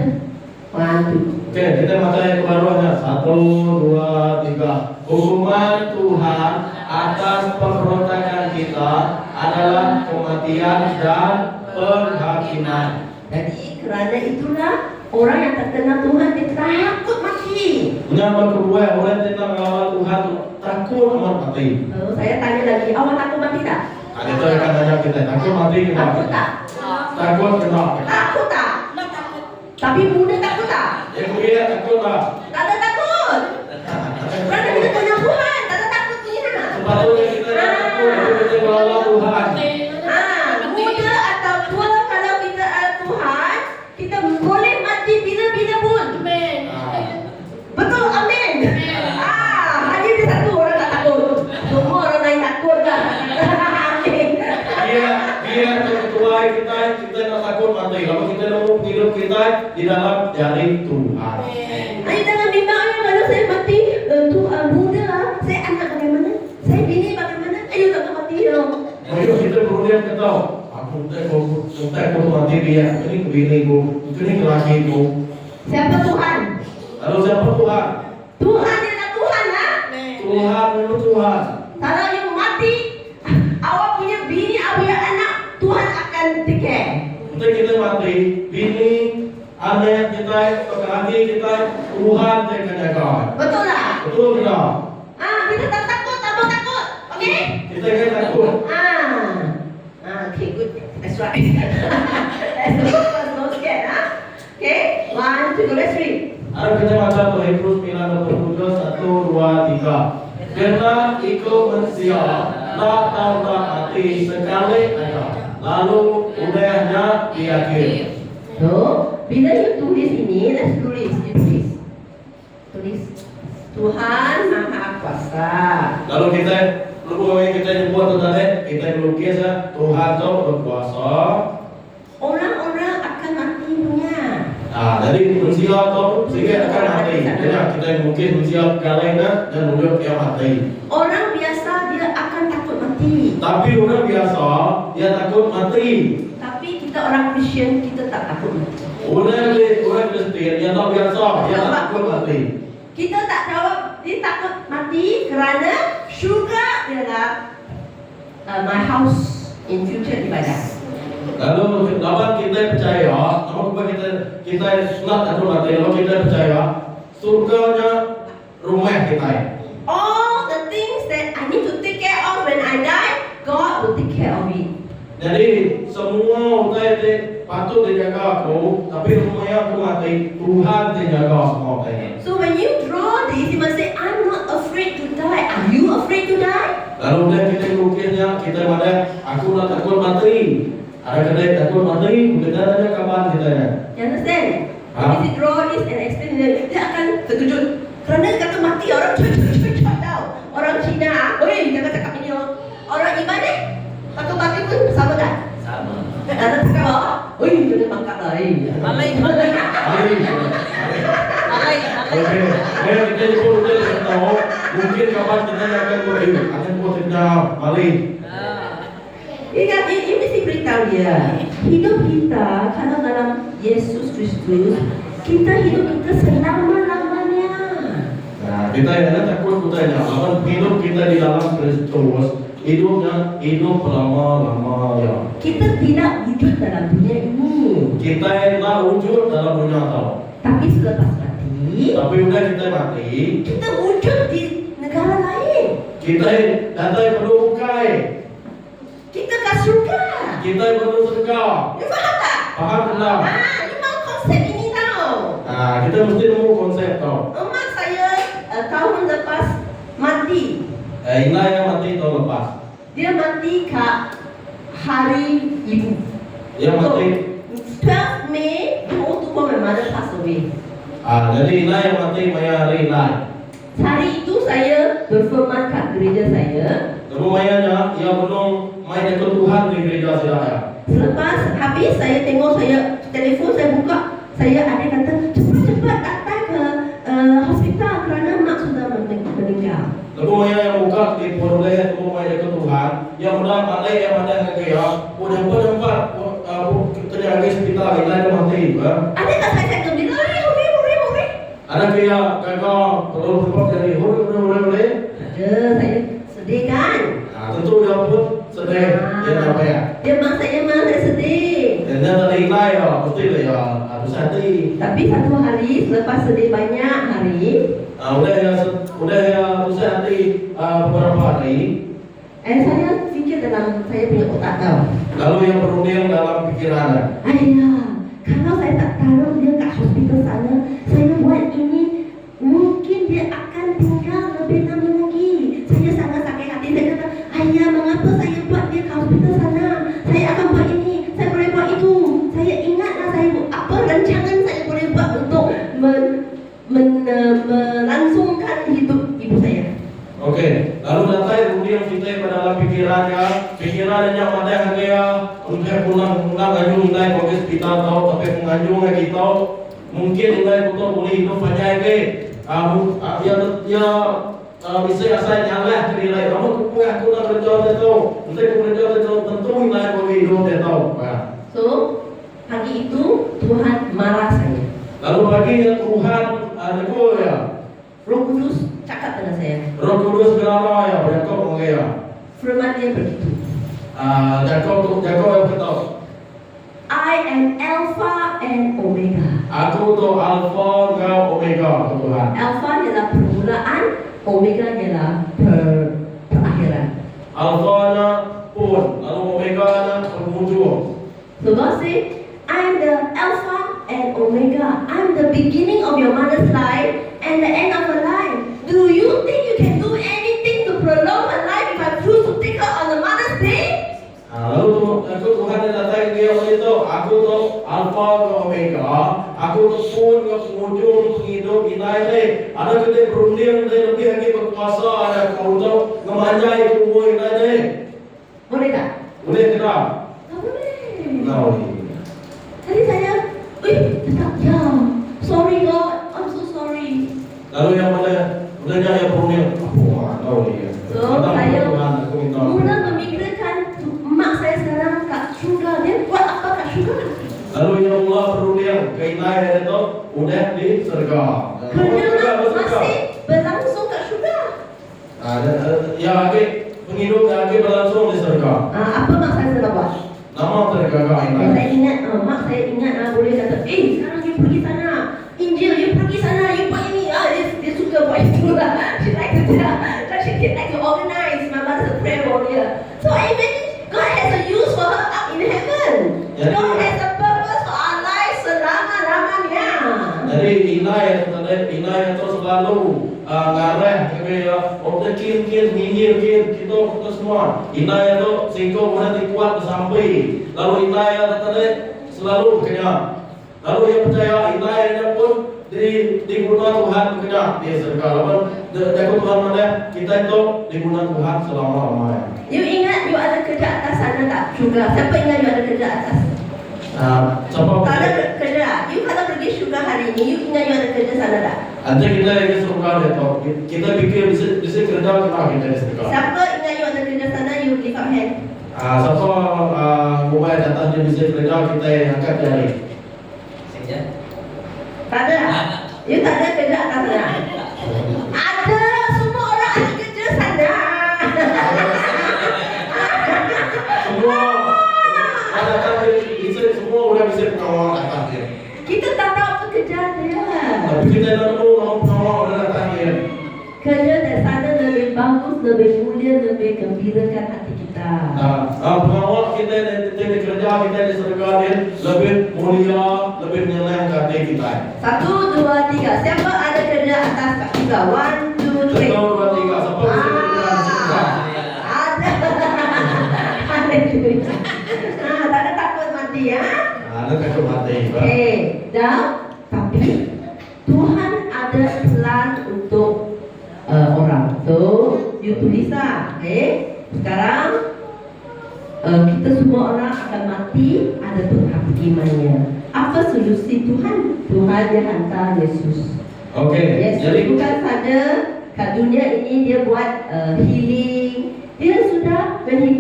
1, 2. Oke, kita baca yang kebaruannya 1, 2, 3. Hukuman Tuhan atas pemberontakan kita adalah kematian dan penghakiman. Jadi kerana itulah orang yang terkenal Tuhan dia takut mati. Yang kedua, orang tentang melawan Tuhan takut mati. Saya tanya lagi, awak takut mati tak? Itu yang katanya kita takut mati kenapa? Takut tak? Takut kenapa? Takut tak? Tapi muda takut tak? Yang kedua takut tak? Tak ada takut. Kerana kita kenal Tuhan, tak ada takut punya. Sepatutnya kita takut, kita melawan Tuhan. Muda atau tua kalau kita ada Tuhan, kita boleh mati bila-bila pun. Betul, amin. Hanya dia satu orang tak takut. Semua orang lain takut dah. Amin. Biar ketua kita nak takut mati. Kalau kita nak hidup kita di dalam jari Tuhan. Ay, jangan bimbang kalau saya mati muda, saya anak bagaimana? Saya bini bagaimana? Ayo tak mati loh. Ayo kita kemudian ketahu. Aku tak mati dia. Ini biniku, ini lakiku. Siapa Tuhan? Lalu siapa Tuhan? Tuhan adalah Tuhan lah. Tuhan itu Tuhan. Kalau yang mati, awak punya bini, awak punya anak, Tuhan akan take care. Untuk kita mati, bini, anak kita, kekasih kita, Tuhan yang akan jaga. Betul tak? Betul tidak? Kita tak takut, tak mau takut. Okay? Kita kan takut. Okay, good. That's right. That's the first no scared, Okay, 1, 2, let's read. Ada kita baca tuh Hebrus 9:27, 1, 2, 3. Karena ikut manusia, tak tahu tak mati sekali aja. Lalu udahnya di akhir. So, bila you tulis ini, let's tulis, you tulis. Tuhan Maha Kuasa. Lalu kita nyebut tadi, kita lukis ya, Tuhan itu berkuasa. Orang-orang akan mati punya. Jadi manusia itu sehingga akan mati. Jadi kita lukis manusia kalengnya dan mulut dia mati. Orang biasa dia akan takut mati. Tapi orang biasa dia takut mati. Tapi kita orang Christian kita tak takut mati. Orang Kristen dia tak biasa dia takut mati. Kita tak jawab dia takut mati kerana syurga adalah my house in future ibadah. Lalu dapat kita percaya, nama kita nak takut mati. Lalu kita percaya surganya rumah kita. All the things that I need to take care of when I die, God will take care of it. Jadi semua kita patut dijaga aku, tapi rumahnya aku mati, Tuhan dijaga semua kita. So when you draw this, you must say, I'm not afraid to die. die. Are you afraid to die? Lalu dia kita lukisnya, kita ada aku nak takut mati. Ada kedai takut mati, kita ada kapan kita ya. You understand? Ah. If you draw this and explain it, dia akan terkejut. Kerana kata mati orang cuy tahu. Orang Cina, oi jangan cakap ini oh. Orang Iman takut mati pun sama kan? Sama. Ada cakap apa? Oi jangan mangkat lah. Malay. Okey, kita pun kita tahu mungkin kapan kita akan buat kita balik. Ini mesti beritahu dia. Hidup kita kalau dalam Yesus Kristus, kita hidup kita selama-lamanya. Nah, kita yang takut kutanya, akan hidup kita di dalam Kristus, hidupnya hidup lama-lamanya. Kita tidak wujud dalam dunia ini, Kita yang tak wujud dalam dunia tahu. tapi selepas mati, Tapi udah kita mati, kita wujud di negara lain. kita datang perlu bukai, Kita ke surga. kita perlu sedekah. You faham tak? Faham tak? You mau konsep ini tahu? Nah, kita mesti nemu konsep tahu. Emak saya tahun lepas mati. Inilah yang mati tahun lepas. Dia mati ke hari ibu. Yang mati. 12 May 2024 my mother passed away. Jadi inilah yang mati Maya hari lain. Hari itu saya berfirman kat gereja saya. Lalu Mayanya, ia belum main ikut Tuhan di gereja saya. Selepas habis saya tengok saya telefon saya buka, saya ada kata cepat-cepat datang ke hospital kerana mak sudah meninggal. Lalu Maya yang buka di peroleh itu main ikut Tuhan. Yang mudah pandai yang ada yang kaya. Udah nampak, terjaga hospital inilah yang mati. Ada tak saya cakap bila hore. Ada kaya gagal perlu tempat dari hore. Ada saya sedih kan? Tentu dia pun sedih. Dia apa ya? Dia mak saya sedih. Dan dia tadi ikhlas ya, mesti lah ya, harus hati. Tapi satu hari selepas sedih banyak hari, Udah ya usah hati beberapa hari. saya fikir dalam saya punya otak tahu. Lalu yang berunding dalam pikiran. Ayah, kalau saya tak taruh dia kat hospital sana, saya buat ini, mungkin dia akan tinggal lebih lama lagi. Saya sangat sakit hati. Saya kata, ayah, mengapa saya buat dia kat hospital sana? Saya akan buat ini, saya boleh buat itu. Saya ingatlah saya apa rancangan saya boleh buat untuk melangsungkan hidup ibu saya. Okey, lalu datang kemudian kita pada dalam pikiran yang ada kaya untuk pulang ganjung nilai bagi kita tahu tapi penganjung kita mungkin nilai kita boleh hidup banyak ke. Bisa asal nyala nilai kamu kupu aku nak kerja itu, untuk kerja itu tentu nilai bagi hidup dia tahu. So, pagi itu Tuhan marah saya. Lalu bagi Tuhan ada ya. Roh Kudus cakap dengan saya. Roh Kudus berapa ya? Jakob mungkin ya. Firman dia begitu. Jakob yang betul. I am Alpha and Omega. Aku tu Alpha dan Omega Tuhan. Alpha adalah permulaan, Omega adalah perakhiran. Alpha na pun, lalu Omega na penghujung. So God said, I am the Alpha and Omega. I am the beginning of your mother's life and the end of her life. Do you think you can do anything to prolong her life if I choose to take her on the Mother's Day? Lalu aku Tuhan yang datang dia begitu. Aku tu Alpha dan Omega. Aku tu pun yang penghujung penghidup ini. Ada kita berunding lebih lagi berkuasa. Ada kau tu ngemanjai kubur ini. Boleh tak? Boleh tidak? Tak boleh. Tak boleh. Tadi saya, cakap, ya, sorry God, I'm so sorry. Lalu yang mana? Udahnya yang berunding. Apa? Tahu dia. So, saya mula memikirkan mak saya sekarang kat syurga. Dia buat apa kat syurga? Lalu yang mula berunding keindahan itu udah di surga. Kerana masih berlangsung kat syurga. Ya, penghidup yang berlangsung di surga. Apa mak saya sudah buat? Nama terjaga indah. Saya ingat, mak saya ingat boleh kata, sekarang you pergi sana, Injil, you pergi sana, you buat ini. Dia suka buat itu lah. She like to organize. My mother's a prayer warrior. So I imagine God has a use for her up in heaven. Yeah. God has a purpose for our lives selama-lamanya. Jadi indah itu selalu ngareh kami orang kin nyinyir kita semua. Inai tu singkong mana dikuat sampai. Lalu inai tadi selalu kena. Lalu yang percaya inai pun diguna Tuhan kena dia serga. Lalu dekut Tuhan mana kita itu diguna Tuhan selama-lamanya. You ingat you ada kerja atas sana tak? Syurga. Siapa ingat you ada kerja atas? Siapa? Tak ada kerja. You kalau pergi syurga hari ini, you ingat you ada kerja sana tak? Nanti kita yang surga itu kita pikir bisa kerja kita di surga. Siapa ingat you ada kerja sana? You lift up hand. Siapa mulai datang dia bisa kerja kita yang angkat jari. Tak ada. You tak ada kerja atas sana. Ada. Semua orang ada kerja sana. Semua datang bisa semua orang bisa pengawal datang dia. Kita tak tahu pekerjaan dia. Tapi kita tak tahu pengawal orang datang dia. Kerja di sana lebih bagus, lebih mulia, lebih gembirakan hati kita. Pengawal kita di kerja kita di surga dia lebih mulia, lebih menyenangkan hati kita. 1, 2, 3. Siapa ada kerja atas Kak Tiga? 1, 2, 3. 1, 2, 3. Siapa bisa kerja di surga? Ada. Haleluya. Tak ada takut mati ya. Ada takut mati. Dan tapi Tuhan ada plan untuk orang. So, you tulis lah. Sekarang kita semua orang akan mati, ada penghakimannya. Apa solusi Tuhan? Tuhan dia hantar Yesus. Yesus Jadi bukan saja kat dunia ini dia buat healing. Dia sudah when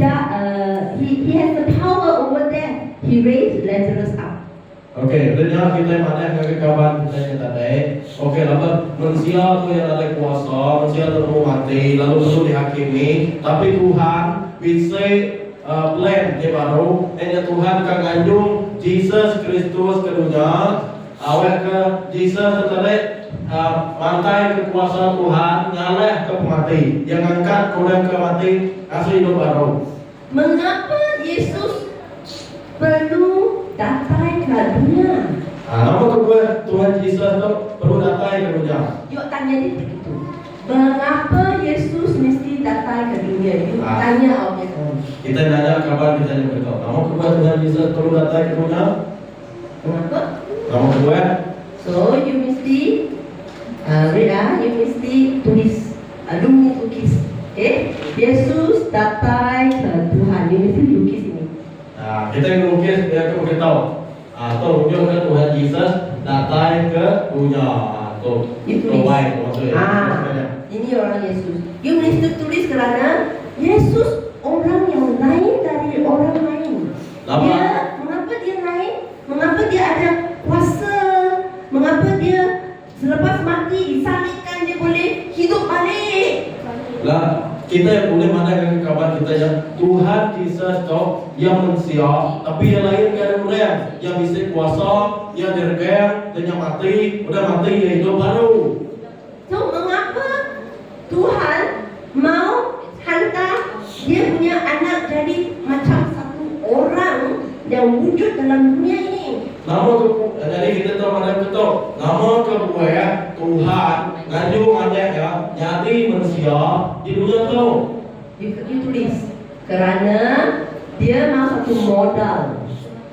he has the power over there. He raised Lazarus up. Dunia kita mana yang kawan kita yang tadi. Lalu manusia tu yang ada kuasa, manusia tu mau mati, lalu perlu dihakimi. Tapi Tuhan bisa plan dia baru. Hanya Tuhan akan ganjung Jesus Kristus ke dunia. Awak ke Jesus tadi mantai kekuasaan Tuhan nyaleh ke mati. Yang angkat kurang ke mati, kasih hidup baru. Mengapa Yesus perlu datang ke dunia? Nama kedua Tuhan Yesus itu perlu datang ke dunia. Yuk tanya dia begitu. Mengapa Yesus mesti datang ke dunia? Yuk tanya Allah. Kita nanya kapan kita yang beritahu. Nama kedua Tuhan Yesus perlu datang ke dunia. Mengapa? Nama kedua. So you mesti you mesti tulis. Lukis. Yesus datang ke Tuhan. You mesti lukis ini. Kita yang lukis dia kita tahu. Atau tunjukkan Tuhan Yesus datang ke dunia. Itu baik maksudnya. Ini orang Yesus. You mesti tulis kerana Yesus orang yang lain dari orang lain. Mengapa dia lain? Mengapa dia ada kuasa? Mengapa dia selepas mati disalibkan dia boleh hidup balik? Kita yang boleh mana ke kawan kita yang Tuhan Yesus tu yang manusia, tapi yang lain kan orang yang bisa kuasa, yang dirgem dan yang mati, udah mati dia hidup baru. So mengapa Tuhan mau hantar dia punya anak jadi macam satu orang yang wujud dalam dunia ini? Jadi kita tahu mana betul. Nama kedua ya Tuhan ngajung anaknya jadi manusia di dunia tu. You tulis kerana dia mau satu modal.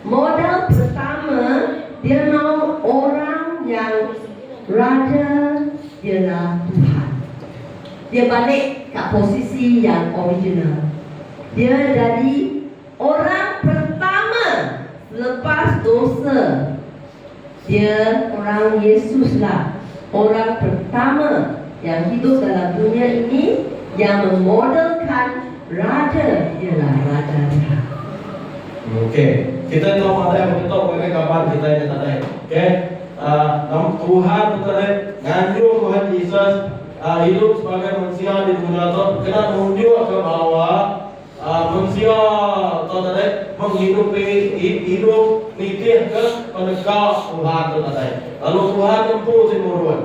Modal pertama dia mau orang yang raja ialah Tuhan. Dia balik ke posisi yang original. Dia jadi orang pertama lepas dosa. Dia orang Yesus lah. Orang pertama yang hidup dalam dunia ini yang memodelkan raja ialah Raja Tuhan. Kita tahu mana yang kita tahu kapan kita yang tadi. Tuhan tadi ngajung Tuhan Yesus hidup sebagai manusia di dunia itu kena menunjuk ke bawah manusia tadi menghidupi hidup nitih ke penegak Tuhan tadi. Lalu Tuhan tempuh semua.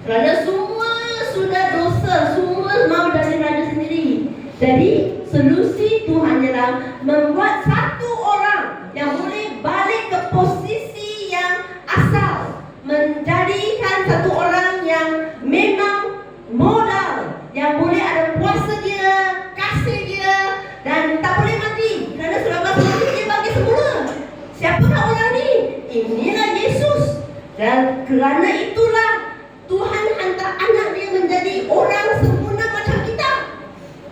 Kerana semua sudah dosa, semua mau dari raja sendiri. Jadi solusi Tuhan ialah membuat satu orang yang boleh balik ke posisi yang asal, menjadikan satu orang yang memang inilah Yesus. Dan kerana itulah Tuhan hantar anak dia menjadi orang sempurna macam kita.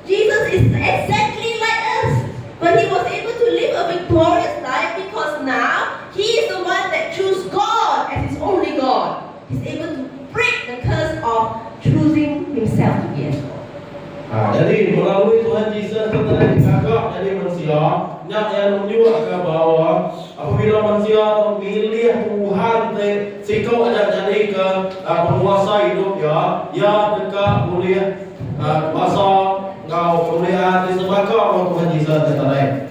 Jesus is exactly like us, but he was able to live a victorious life because now he is the one that chose God as his only God. He's able to break the curse of choosing himself to be as God. Jadi melalui Tuhan Yesus kita diangkat jadi manusia, yang menunjukkan bahwa apabila manusia memilih Tuhan, sikau ada jadi ke penguasa hidup ya dekat boleh kuasa kau kemuliaan disebabkan oleh Tuhan Yesus kita lain.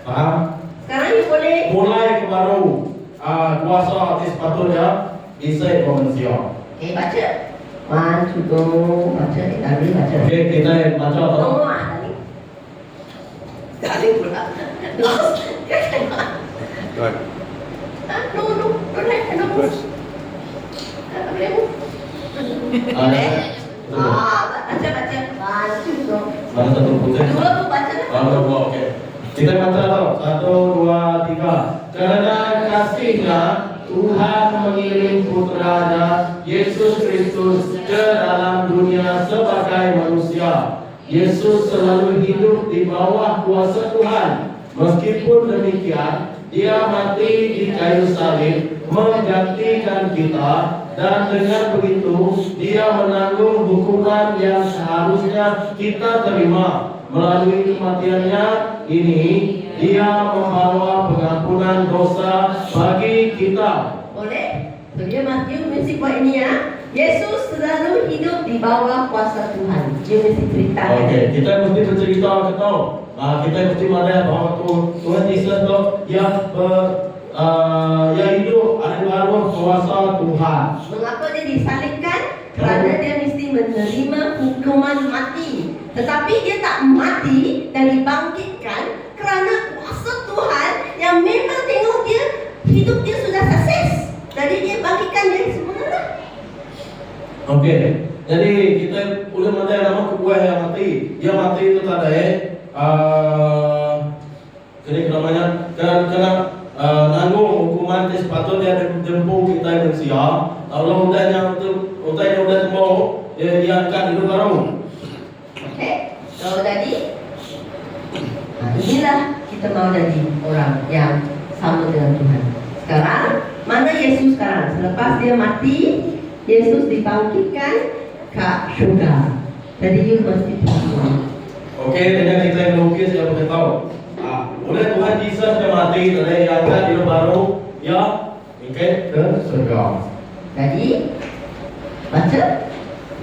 Faham? Sekarang you boleh Mulai ke baru kuasa sepatutnya bisa manusia. baca. 1, 2, 3 baca. Tadi baca. Okey, kita baca atau? No, tadi. Tadi pula. Lost. Good. No, don't have no. Baca. 1, 2. Mana satu putih? Dua tu baca dah. Dua, okey. Kita baca tau. 1, 2, 3. Karena kasihnya Tuhan mengirim putranya Yesus Kristus ke dalam dunia sebagai manusia. Yesus selalu hidup di bawah kuasa Tuhan. Meskipun demikian, dia mati di kayu salib menggantikan kita, dan dengan begitu dia menanggung hukuman yang seharusnya kita terima. Melalui kematiannya ini, dia membawa pengampunan dosa bagi kita. Boleh? So dia Matthew mesti buat ini ya. Yesus selalu hidup di bawah kuasa Tuhan. Dia mesti ceritakan. Okey, kita mesti bercerita ke tahu. Kita mesti melihat bahawa Tuhan Yesus tu yang hidup ada bawah kuasa Tuhan. Mengapa dia disalibkan? Kerana dia mesti menerima hukuman mati. Tetapi dia tak mati dan dibangkitkan kerana kuasa Tuhan yang memang tengok dia hidup dia sudah sukses. Jadi dia bangkitkan dia sempurna. Okey, jadi kita boleh melihat nama kubuah yang mati. Dia mati itu tak ada ini namanya kena nanggung hukuman dia sepatutnya tempuh kita manusia. Allah udah yang udah tempuh dia akan hidup baru. Okey. So jadi inilah kita mau jadi orang yang sama dengan Tuhan. Sekarang mana Yesus sekarang? Selepas dia mati, Yesus dibangkitkan ke syurga. Jadi you mesti tahu. Okey, dengan kita yang melukis yang boleh tahu. Oleh Tuhan Yesus yang mati, oleh yang akan hidup baru, ya, okey, ke surga. Jadi baca.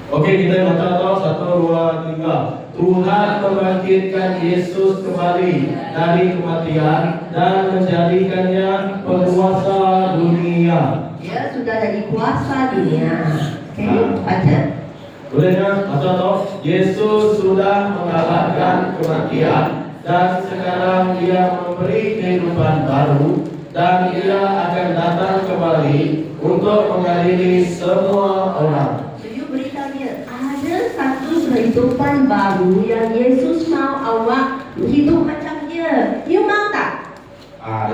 Okey, kita baca tahu 1, 2, 3. Tuhan membangkitkan Yesus kembali dari kematian dan menjadikannya penguasa dunia. Dia sudah jadi kuasa dunia. Okey, baca. Bolehnya baca tahu. Yesus sudah mengalahkan kematian dan sekarang dia memberi kehidupan baru, dan dia akan datang kembali untuk mengadili semua orang. So you beritahu dia ada satu kehidupan baru yang Yesus mau awak hidup macam dia. You mau tak?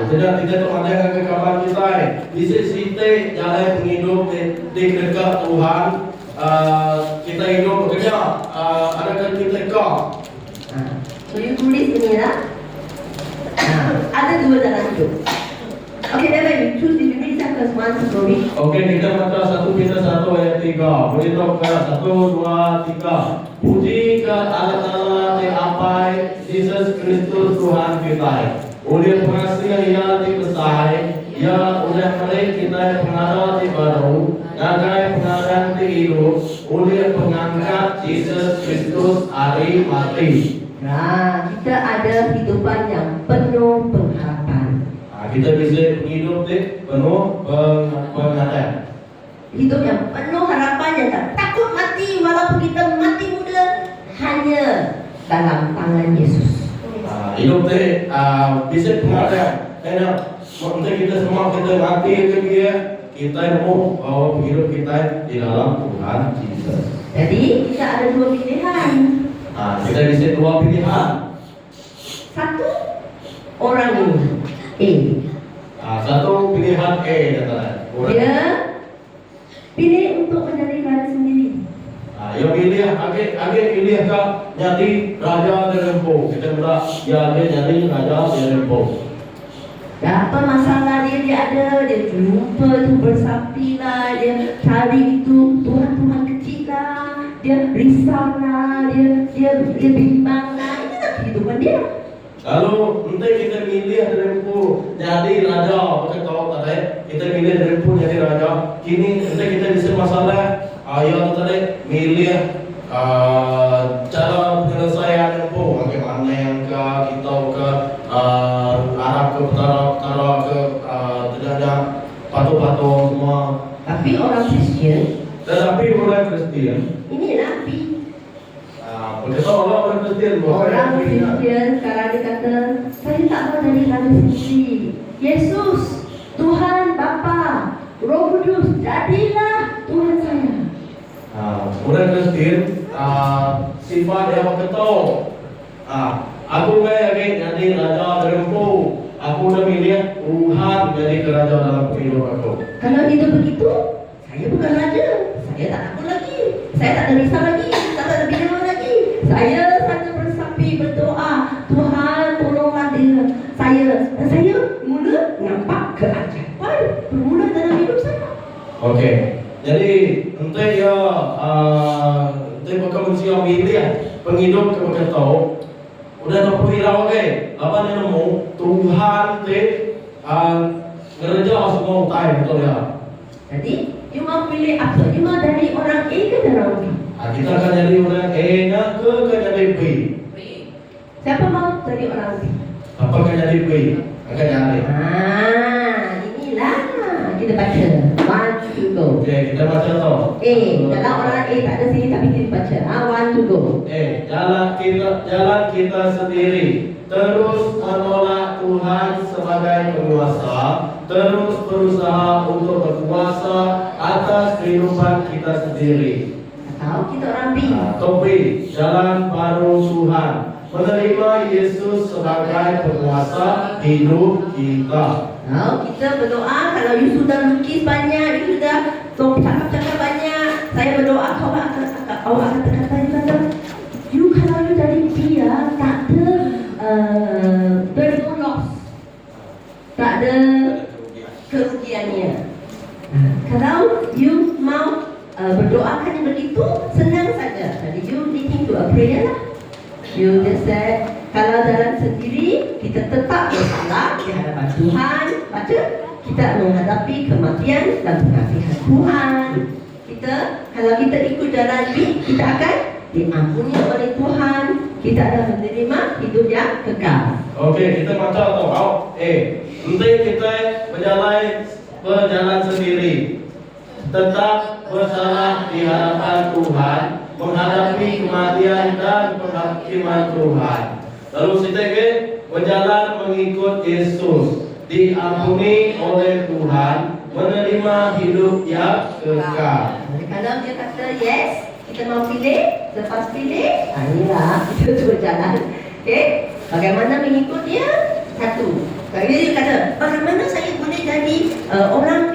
Tidak terpandangkan ke kawan kita. Di sisi jalan penghidup di dekat Tuhan. Kita hidup bekerja. Adakah kita kau? So you tulis ini lah. Ada dua jalan hidup. Okay, then you choose the Bible chapters 1 story. Okey, kita baca 1 Petrus 1 ayat 3. Boleh tahu 1, 2, 3. Puji ke Allah di apai Yesus Kristus Tuhan kita. Oleh pengasih ia dibesai, ia oleh mereka kita pengadaan di baru, nagai pengadaan di hidup, oleh pengangkat Yesus Kristus hari mati. Nah, kita ada kehidupan yang penuh pengharapan. Kita bisa hidup di penuh pengharapan. Hidup yang penuh harapan, yang tak takut mati walaupun kita mati muda, hanya dalam tangan Yesus. Hidup ni bisa pengharapan. Kerana waktu kita semua kita mati ke dia, kita mahu bahawa hidup kita di dalam Tuhan Yesus. Jadi kita ada dua pilihan. Kita bisa dua pilihan. Satu, orang ini A. Satu pilihan A katanya. Dia pilih untuk menjadi raja sendiri. Yang pilih age pilih kah jadi raja Lempo. Kita bilang ya dia jadi raja Lempo. Apa masalah dia ada, dia jumpa tu bersapi lah, dia cari itu Tuhan kecil lah, dia risau lah, dia bimbang lah. Inilah kehidupan dia. Lalu nanti kita milih Lempo jadi raja. Pakai tahu tadi kita milih Lempo jadi raja. Kini nanti kita bisa masalah ayah tadi milih cara penyelesaian Lempo. Bagaimana yang kita ke arah ke utara ke tidak ada patung-patung semua. Tapi orang Kristian, Tetapi orang Kristen, ini nabi. begitu orang Kristen Orang Kristian sekarang dia kata, saya tak mau jadi raja sendiri. Yesus, Tuhan Bapa, Roh Kudus, jadilah Tuhan saya. orang Kristen sifat yang begitu. Aku kayak jadi raja Lempo. Aku udah milih Tuhan jadi raja dalam kehidupan aku. Kalau itu begitu, saya bukan raja. Saya tak takut lagi. Saya tak ada risau lagi. Tak ada bimbang lagi. Saya saja bersapi berdoa, Tuhan tolonglah dia. Dan saya mula nampak keajaiban bermula dalam hidup saya. Oke. Jadi nanti ya nanti bakal manusia milih penghidup kepada tahu. Udah nampak hirau ke? Apa ni nemu Tuhan te kerja semua utai betul ya. Jadi, you mau pilih apa? You mau dari orang A ke orang B? Kita akan jadi orang A nya ke jadi B. Siapa mau jadi orang B? Apa akan jadi B? Akan jadi. Inilah kita baca. 1, 2, go. Oke, kita baca toh. Dalam orang A tak ada sini tapi kita baca. 1, 2, go. Jalan kita sendiri terus menolak Tuhan sebagai penguasa, terus berusaha untuk berkuasa atas kehidupan kita sendiri. Atau kita orang B. Atau B, jalan baru Tuhan, menerima Yesus sebagai penguasa hidup kita. Kalau kita berdoa, kalau you sudah lukis banyak, you sudah cakap banyak, saya berdoa kau akan kata you kalau you dari dia tak ada there's no loss, tak ada kerugiannya. Kalau you mau berdoakan yang begitu, senang saja. Jadi you leading to a prayer lah. You just say, kalau dalam sendiri kita tetap bersalah di hadapan Tuhan, baca kita menghadapi kematian dan pengasihan Tuhan. Kalau kita ikut jalan ini, kita akan diampuni oleh Tuhan. Kita akan menerima hidup yang kekal. Oke, kita baca atau nanti kita berjalan sendiri, tetap bersalah di hadapan Tuhan, menghadapi kematian dan penghakiman Tuhan. Lalu kita berjalan mengikut Yesus, diampuni oleh Tuhan, menerima hidup yang kekal. Kalau dia kata yes, kita mau pilih, lepas pilih, inilah kita berjalan. Okay? Bagaimana mengikut dia? Satu. Kalau dia kata, bagaimana saya boleh jadi orang B?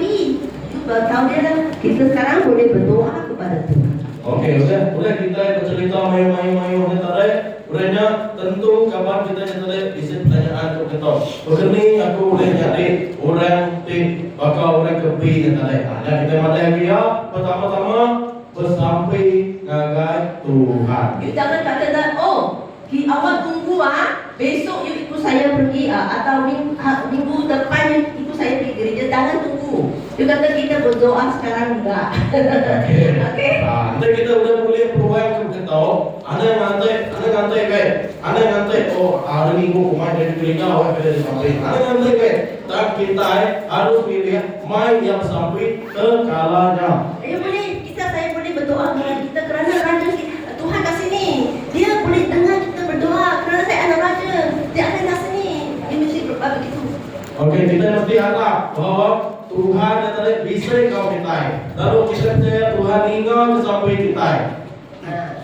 Itu tahu dia lah. Kita sekarang boleh berdoa kepada Tuhan. Oke, udah kita bercerita mayu-mayu tadi. Udahnya tentu kapan kita tadi isi pertanyaan untuk kita. Begini aku boleh jadi orang di bakal orang kebi tadi. Ada kita mati lagi ya. Pertama-tama bersampai ngagai Tuhan. You jangan kata dah, awak tunggu besok you ikut saya pergi atau minggu depan you ikut saya pergi gereja. Jangan tunggu. You kata kita berdoa sekarang enggak. Okey. Nanti kita udah mulai perubahan ke kita. Anda ngantai hari Minggu main dari gereja awak pada sampai. Anda ngantai tak kita harus pilih main yang sampai ke kalanya. Saya boleh berdoa kepada kita kerana raja Tuhan kat sini. Dia boleh dengar kita berdoa kerana saya anak raja. Dia akan kat sini. Dia mesti berdoa begitu. Okey, kita mesti harap bahwa Tuhan yang tadi bisa kau mintai. Lalu kita percaya Tuhan ingat sampai kita.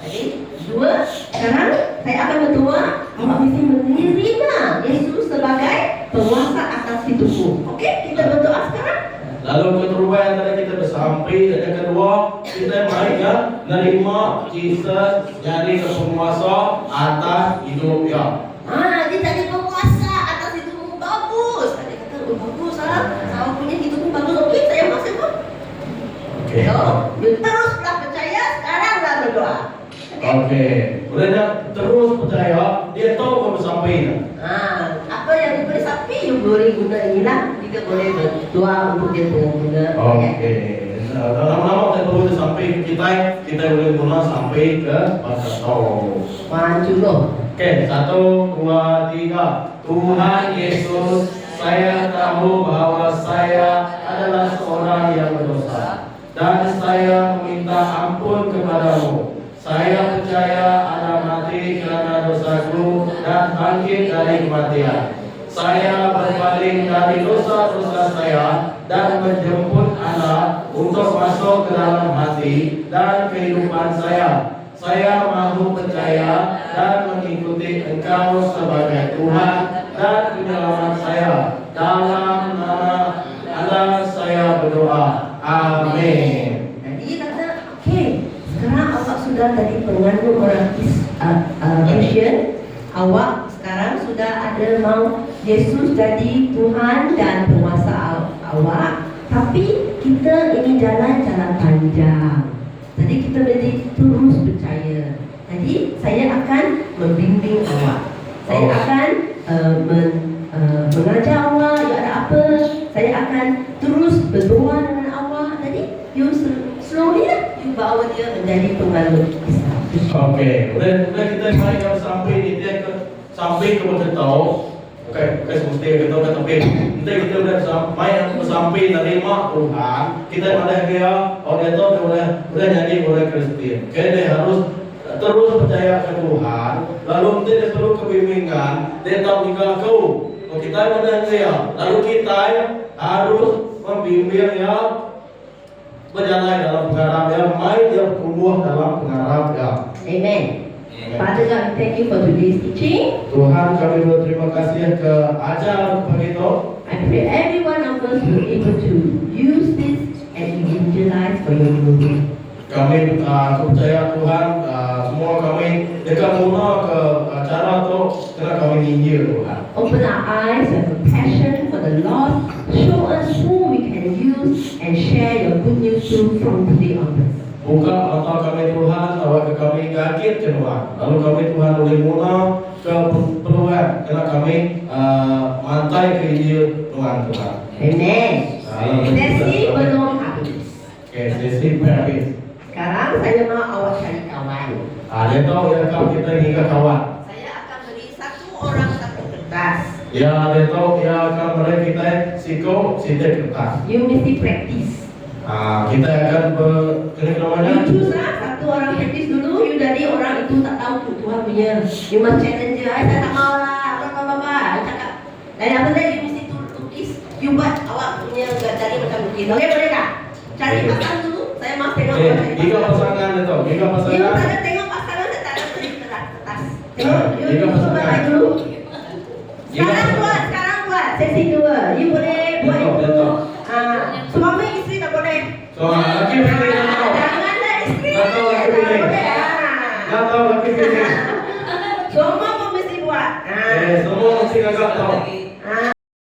Jadi dua, sekarang saya akan berdoa. Awak mesti menerima Yesus sebagai penguasa atas hidupmu. Okey, kita berdoa sekarang. Lalu kedua yang tadi kita bersampai, dan yang kedua kita mainnya menerima Jesus jadi penguasa atas hidup ya. Dia jadi penguasa atas hidupmu, bagus. Dia kata, oh bagus saya punya hidupmu bagus. Okey, saya masuk kok. Okey. So, you teruslah percaya, sekaranglah berdoa. Okey. Boleh tak terus percaya, dia tahu kamu sampai dah. Apa yang diberi sapi, you boleh guna inilah. Kita boleh berdoa untuk dia guna. Okey. Lama-lama kita perlu sampai ke kita boleh guna sampai ke pastor. Panjulo. Okey, 1, 2, 3. Tuhan Yesus, saya tahu bahwa saya adalah seorang yang berdosa dan saya meminta ampun kepadamu. Saya percaya ada mati karena dosaku dan bangkit dari kematian. Saya berpaling dari dosa-dosa saya dan menjemput Anda untuk masuk ke dalam hati dan kehidupan saya. Saya mahu percaya dan mengikuti Engkau sebagai Tuhan dan penyelamat saya. Dalam nama Anda saya berdoa. Amin. Jadi kata, okey, sekarang awak sudah tadi mengandung orang Christian, awak sekarang sudah ada mau Yesus jadi Tuhan dan penguasa awak. Tapi kita ini jalan panjang. Jadi kita mesti terus percaya. Jadi saya akan membimbing awak. Saya akan mengajar awak. Ya ada apa? Saya akan terus berdoa dengan awak. Jadi you slowly lah, you bawa dia menjadi pengalut Islam. Okey, udah kita mari kalau sampai ni dia sampai ke tahu. Okey, semesti kita tahu tapi kita udah sampai nerima Tuhan. Kita pada dia, dia tahu udah jadi orang Kristen. Dia harus terus percaya ke Tuhan. Lalu dia perlu kebimbingan. Dia tahu tinggal kau. Kita pada dia. Lalu kita harus membimbing dia berjalan dalam pengharap dia, main dia tumbuh dalam pengharap dia. Amen. Father God, thank you for today's teaching. Tuhan, kami berterima kasih ke ajar begitu. I pray every one of us will be able to use this and evangelize for your glory. Kami percaya Tuhan, semua kami dekat guna ke acara tu kerana kami injil Tuhan. Open our eyes and compassion for the lost. Show us who we can use and share your good news to from today onwards. Buka mata kami Tuhan, awak kami yakin ke Tuhan. Lalu kami Tuhan boleh guna ke peluang kerana kami mantai ke injil Tuhan. Amen. Sesi belum habis. Okay, sesi habis. Sekarang saya mau awak cari kawan. Dia tahu ya kalau kita hingga kawan. Saya akan beri satu orang satu kertas. Ya, dia tahu ya akan beri kita sidik kertas. You mesti practice. Kita akan kena namanya. You choose satu orang practice dulu. You jadi orang itu tak tahu Tuhan punya. You must challenge dia. Saya tak mau lah. Apa cakap. Dan apa lagi you mesti tulis. You buat awak punya jadi macam begini. Okey, boleh tak? Cari pasangan dulu. Saya mau tengok. Jika pasangan itu, jika pasangan. You tak ada tengok pasangan. Saya tak ada tulis kertas. Tengok. You Jika coba pasangan. dulu. Sekarang buat. Sesi 2. You boleh buat itu. Suami isteri tak boleh. Laki pilih tak tahu. Janganlah isteri. Tak tahu laki pilih. Tak tahu laki pilih. Semua pun mesti buat. Semua mesti agak tahu.